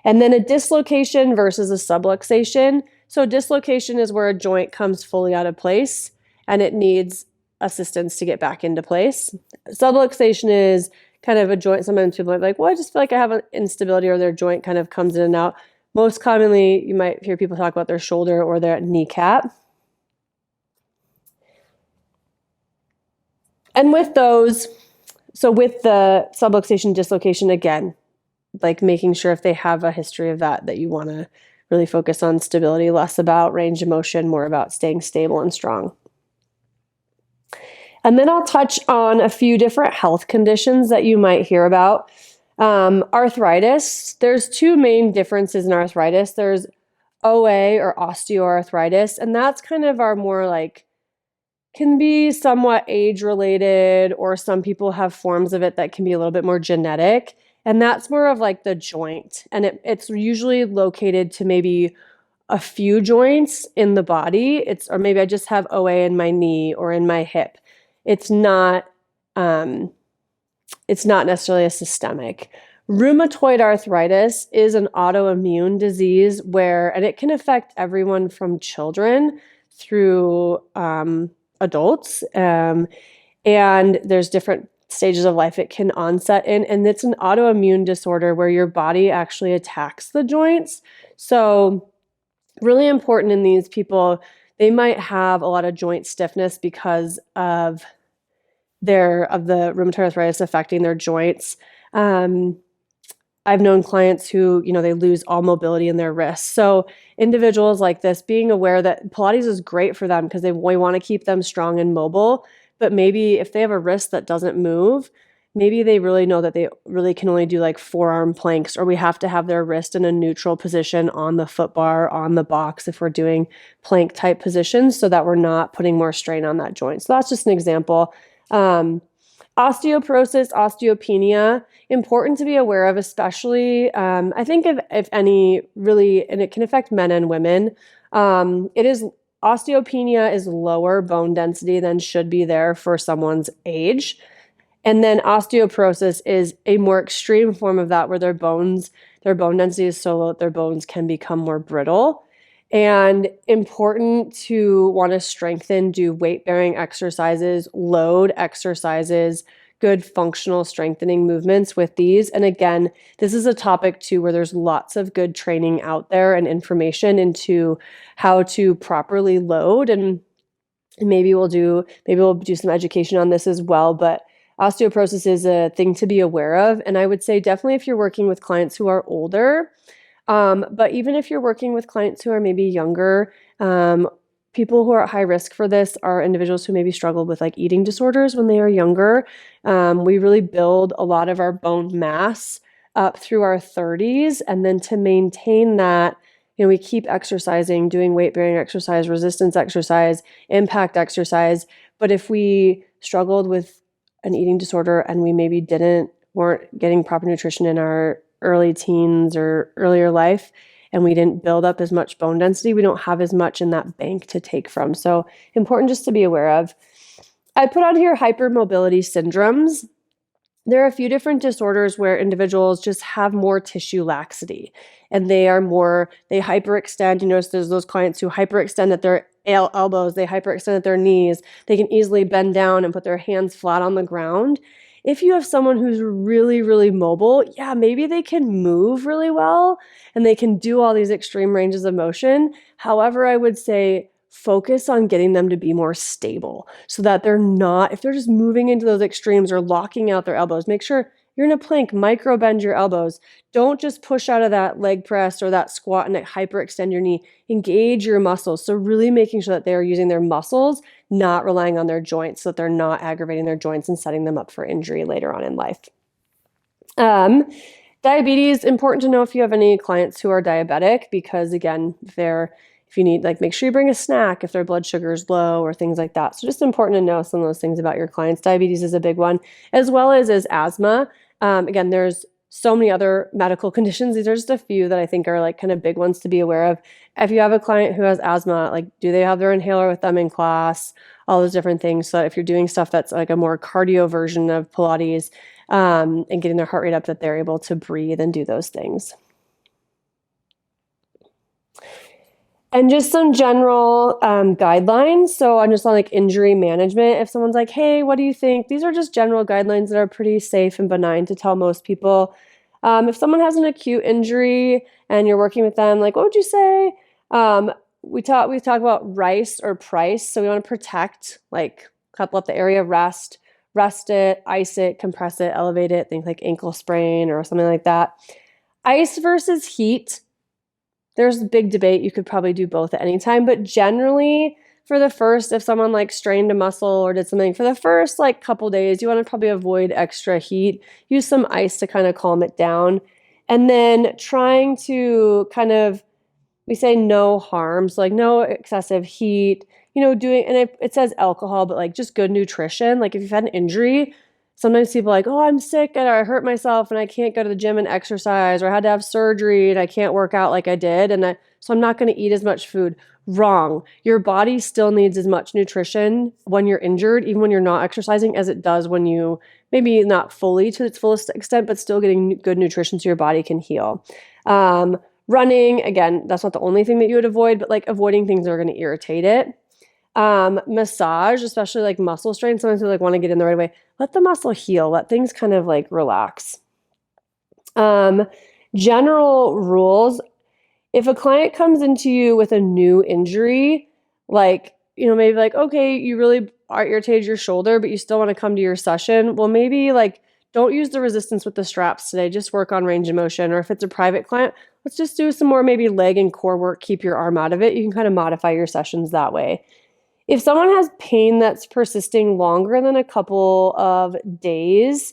And then a dislocation versus a subluxation. So dislocation is where a joint comes fully out of place and it needs assistance to get back into place. Subluxation is kind of a joint. Sometimes people are like, well, I just feel like I have an instability, or their joint kind of comes in and out. Most commonly, you might hear people talk about their shoulder or their kneecap. And with those, so with the subluxation, dislocation, again, like making sure if they have a history of that you want to really focus on stability, less about range of motion, more about staying stable and strong. And then I'll touch on a few different health conditions that you might hear about. Arthritis, there's two main differences in arthritis. There's OA or osteoarthritis, and that's kind of our more like can be somewhat age related, or some people have forms of it that can be a little bit more genetic. And that's more of like the joint. And it's usually located to maybe a few joints in the body. Or maybe I just have OA in my knee or in my hip. It's not, um, it's not necessarily a systemic. Rheumatoid arthritis is an autoimmune disease and it can affect everyone from children through adults. And there's different stages of life it can onset in. And it's an autoimmune disorder where your body actually attacks the joints. So really important in these people, they might have a lot of joint stiffness because of the rheumatoid arthritis affecting their joints. I've known clients who, they lose all mobility in their wrists. So individuals like this, being aware that Pilates is great for them because we want to keep them strong and mobile. But maybe if they have a wrist that doesn't move, maybe they really know that they really can only do like forearm planks, or we have to have their wrist in a neutral position on the foot bar, on the box if we're doing plank type positions, so that we're not putting more strain on that joint. So that's just an example. Osteoporosis, osteopenia, important to be aware of, especially, I think if any really, and it can affect men and women. Osteopenia is lower bone density than should be there for someone's age. And then osteoporosis is a more extreme form of that, where their bone density is so low that their bones can become more brittle. And important to want to strengthen, do weight-bearing exercises, load exercises, good functional strengthening movements with these. And again, this is a topic too where there's lots of good training out there and information into how to properly load. And maybe we'll do some education on this as well. But osteoporosis is a thing to be aware of. And I would say definitely if you're working with clients who are older, but even if you're working with clients who are maybe younger, people who are at high risk for this are individuals who maybe struggled with like eating disorders when they are younger. We really build a lot of our bone mass up through our 30s. And then to maintain that, we keep exercising, doing weight-bearing exercise, resistance exercise, impact exercise. But if we struggled with an eating disorder and we maybe weren't getting proper nutrition in our early teens or earlier life, and we didn't build up as much bone density, we don't have as much in that bank to take from. So important just to be aware of. I put on here hypermobility syndromes. There are a few different disorders where individuals just have more tissue laxity, and they hyperextend. You notice there's those clients who hyperextend at their elbows, they hyperextend at their knees. They can easily bend down and put their hands flat on the ground. If you have someone who's really, really mobile, yeah, maybe they can move really well and they can do all these extreme ranges of motion. However, I would say focus on getting them to be more stable so that if they're just moving into those extremes or locking out their elbows, make sure you're in a plank, micro bend your elbows. Don't just push out of that leg press or that squat and hyperextend your knee. Engage your muscles. So really making sure that they are using their muscles, not relying on their joints, so that they're not aggravating their joints and setting them up for injury later on in life. Diabetes, important to know if you have any clients who are diabetic, because again, if you need, make sure you bring a snack if their blood sugar is low or things like that. So just important to know some of those things about your clients. Diabetes is a big one, as well as asthma. Again, there's so many other medical conditions. These are just a few that I think are kind of big ones to be aware of. If you have a client who has asthma, do they have their inhaler with them in class? All those different things. So if you're doing stuff that's like a more cardio version of Pilates, and getting their heart rate up, that they're able to breathe and do those things. And just some general guidelines. So on just on injury management, if someone's like, hey, what do you think? These are just general guidelines that are pretty safe and benign to tell most people. If someone has an acute injury and you're working with them, what would you say? We talk about RICE or price. So we want to protect, couple up the area, rest it, ice it, compress it, elevate it, things like ankle sprain or something like that. Ice versus heat. There's a big debate. You could probably do both at any time, but generally for the first, if someone like strained a muscle or did something for the first like couple days, you want to probably avoid extra heat. Use some ice to kind of calm it down. And then trying to kind of, we say no harm, so like no excessive heat, doing, and it says alcohol, but like just good nutrition. Like if you've had an injury, sometimes people are like, oh, I'm sick and I hurt myself and I can't go to the gym and exercise, or I had to have surgery and I can't work out like I did. So I'm not going to eat as much food. Wrong. Your body still needs as much nutrition when you're injured, even when you're not exercising, as it does when you maybe not fully to its fullest extent, but still getting good nutrition so your body can heal. Running, again, that's not the only thing that you would avoid, but like avoiding things that are going to irritate it. Massage, especially like muscle strain. Sometimes we like want to get in the right away. Let the muscle heal. Let things kind of like relax. General rules. If a client comes into you with a new injury, like, maybe like, okay, you really are irritated your shoulder, but you still want to come to your session. Well, maybe like, don't use the resistance with the straps today. Just work on range of motion. Or if it's a private client, let's just do some more maybe leg and core work. Keep your arm out of it. You can kind of modify your sessions that way. If someone has pain that's persisting longer than a couple of days,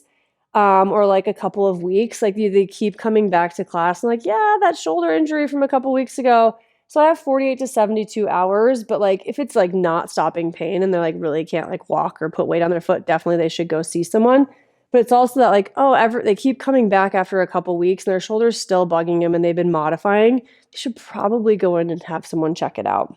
or like a couple of weeks, like they keep coming back to class and like, yeah, that shoulder injury from a couple weeks ago. So I have 48 to 72 hours, but like if it's like not stopping pain and they're like really can't like walk or put weight on their foot, definitely they should go see someone. But it's also that like, they keep coming back after a couple weeks and their shoulder's still bugging them and they've been modifying. They should probably go in and have someone check it out.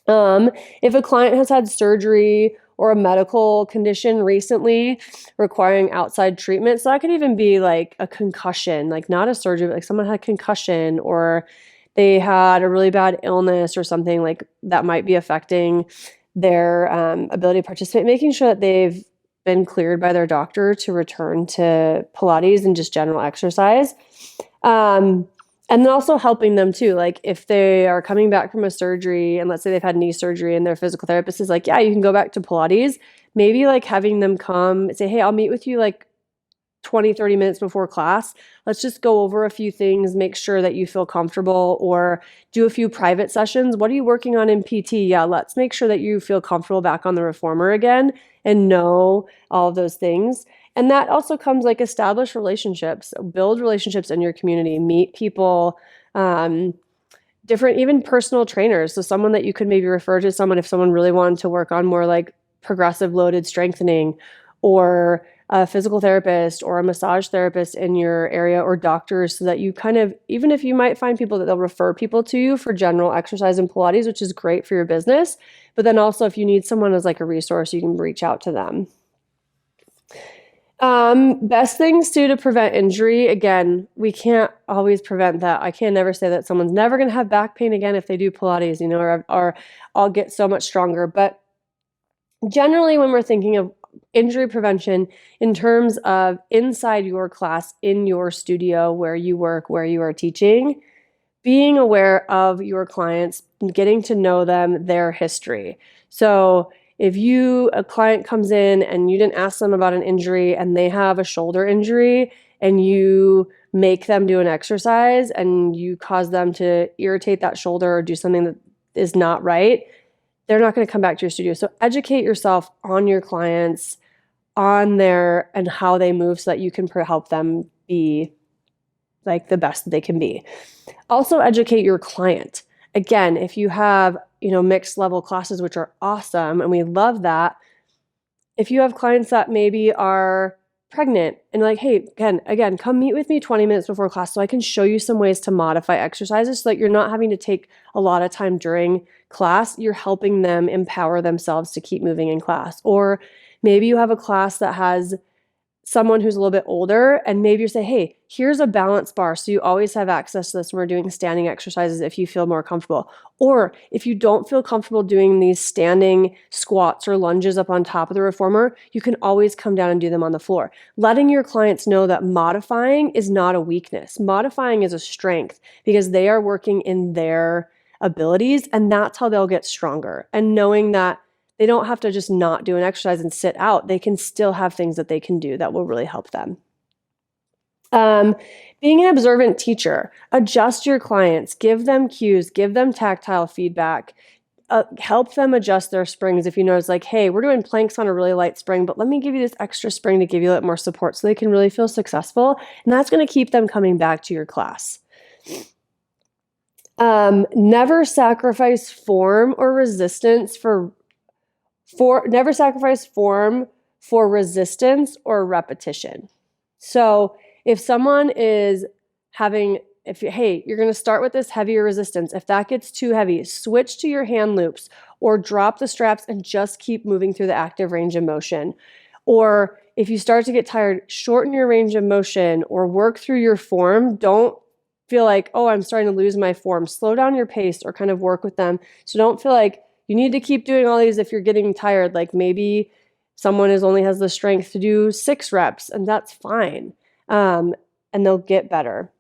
If a client has had surgery or a medical condition recently requiring outside treatment, so that could even be like a concussion, like not a surgery, but like someone had a concussion or they had a really bad illness or something like that might be affecting their ability to participate, making sure that they've been cleared by their doctor to return to Pilates and just general exercise. And then also helping them too. Like if they are coming back from a surgery and let's say they've had knee surgery and their physical therapist is like, yeah, you can go back to Pilates. Maybe like having them come say, hey, I'll meet with you like 20, 30 minutes before class. Let's just go over a few things, make sure that you feel comfortable, or do a few private sessions. What are you working on in PT? Yeah, let's make sure that you feel comfortable back on the reformer again and know all of those things. And that also comes like establish relationships, build relationships in your community, meet people, different, even personal trainers. So someone that you could maybe refer to someone if someone really wanted to work on more like progressive loaded strengthening, or a physical therapist or a massage therapist in your area, or doctors, so that you kind of, even if you might find people that they'll refer people to you for general exercise and Pilates, which is great for your business. But then also if you need someone as like a resource, you can reach out to them. Best things to prevent injury. Again, we can't always prevent that. I can never say that someone's never going to have back pain again if they do Pilates, or I'll get so much stronger. But generally, when we're thinking of injury prevention in terms of inside your class, in your studio, where you work, where you are teaching, being aware of your clients, getting to know them, their history. So if a client comes in and you didn't ask them about an injury and they have a shoulder injury and you make them do an exercise and you cause them to irritate that shoulder or do something that is not right, they're not going to come back to your studio. So educate yourself on your clients, on their and how they move, so that you can help them be like the best that they can be. Also educate your client. Again, if you have, mixed level classes, which are awesome, and we love that. If you have clients that maybe are pregnant and like, hey, again, come meet with me 20 minutes before class so I can show you some ways to modify exercises so that you're not having to take a lot of time during class. You're helping them empower themselves to keep moving in class. Or maybe you have a class that has someone who's a little bit older, and maybe you say, hey, here's a balance bar, so you always have access to this when we're doing standing exercises if you feel more comfortable. Or if you don't feel comfortable doing these standing squats or lunges up on top of the reformer, you can always come down and do them on the floor. Letting your clients know that modifying is not a weakness. Modifying is a strength because they are working in their abilities, and that's how they'll get stronger. And knowing that they don't have to just not do an exercise and sit out. They can still have things that they can do that will really help them. Being an observant teacher, adjust your clients, give them cues, give them tactile feedback. help them adjust their springs. If you notice, like, hey, we're doing planks on a really light spring, but let me give you this extra spring to give you a little more support so they can really feel successful. And that's going to keep them coming back to your class. Never sacrifice form or resistance never sacrifice form for resistance or repetition. So if someone is hey, you're going to start with this heavier resistance. If that gets too heavy, switch to your hand loops or drop the straps and just keep moving through the active range of motion. Or if you start to get tired, shorten your range of motion or work through your form. Don't feel like, oh, I'm starting to lose my form. Slow down your pace or kind of work with them. So don't feel like you need to keep doing all these if you're getting tired. Like maybe someone only has the strength to do 6 reps, and that's fine. And they'll get better.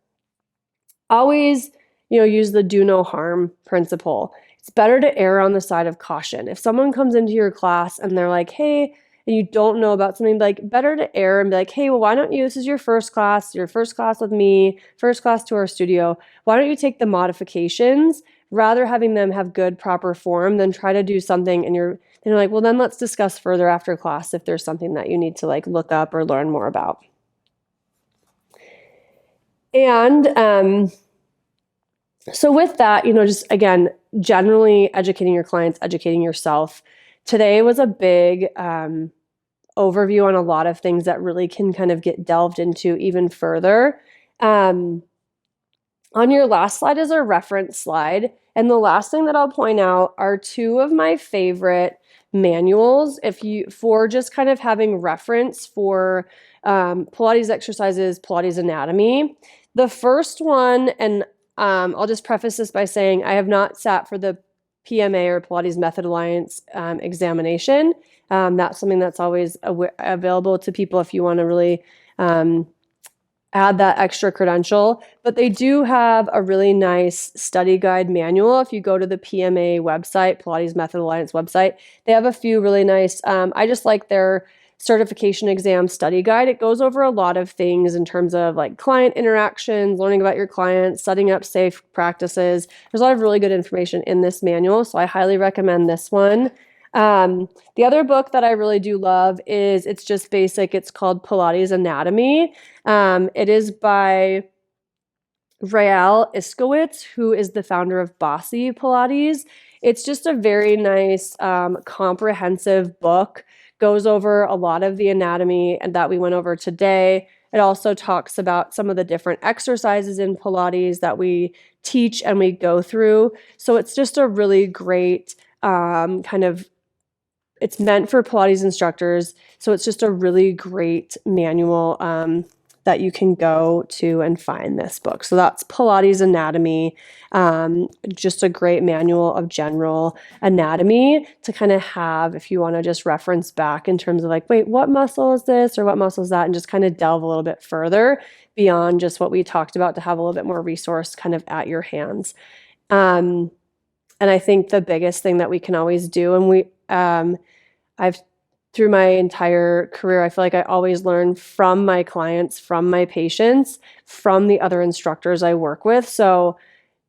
Always, use the do no harm principle. It's better to err on the side of caution. If someone comes into your class and they're like, hey, and you don't know about something, like better to err and be like, hey, well, why don't you, this is your first class with me, first class to our studio. Why don't you take the modifications, rather having them have good, proper form than try to do something and you're like, well, then let's discuss further after class if there's something that you need to like look up or learn more about. And so with that, just again, generally educating your clients, educating yourself. Today was a big overview on a lot of things that really can kind of get delved into even further. On your last slide is a reference slide. And the last thing that I'll point out are 2 of my favorite manuals for just kind of having reference for Pilates exercises, Pilates anatomy. The first one, and I'll just preface this by saying I have not sat for the PMA or Pilates Method Alliance examination. That's something that's always available to people if you want to really add that extra credential. But they do have a really nice study guide manual. If you go to the PMA website, Pilates Method Alliance website, they have a few really nice, I just like their certification exam study guide. It goes over a lot of things in terms of like client interactions, learning about your clients, setting up safe practices. There's a lot of really good information in this manual, so I highly recommend this one. The other book that I really do love it's just basic. It's called Pilates Anatomy. It is by Rael Iskowitz, who is the founder of Bossy Pilates. It's just a very nice, comprehensive book. Goes over a lot of the anatomy and that we went over today. It also talks about some of the different exercises in Pilates that we teach and we go through. So it's just a really great it's meant for Pilates instructors. So it's just a really great manual that you can go to and find this book. So that's Pilates Anatomy, just a great manual of general anatomy to kind of have if you want to just reference back in terms of like, wait, what muscle is this or what muscle is that? And just kind of delve a little bit further beyond just what we talked about to have a little bit more resource kind of at your hands. And I think the biggest thing that we can always do, and through my entire career, I feel like I always learn from my clients, from my patients, from the other instructors I work with. So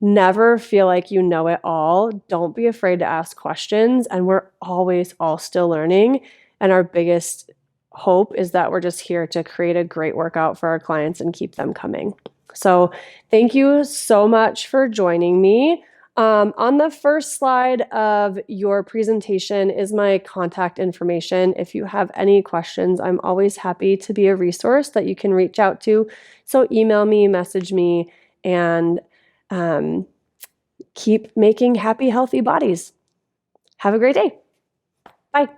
never feel like you know it all. Don't be afraid to ask questions. And we're always all still learning. And our biggest hope is that we're just here to create a great workout for our clients and keep them coming. So thank you so much for joining me. On the first slide of your presentation is my contact information. If you have any questions, I'm always happy to be a resource that you can reach out to. So email me, message me, and keep making happy, healthy bodies. Have a great day.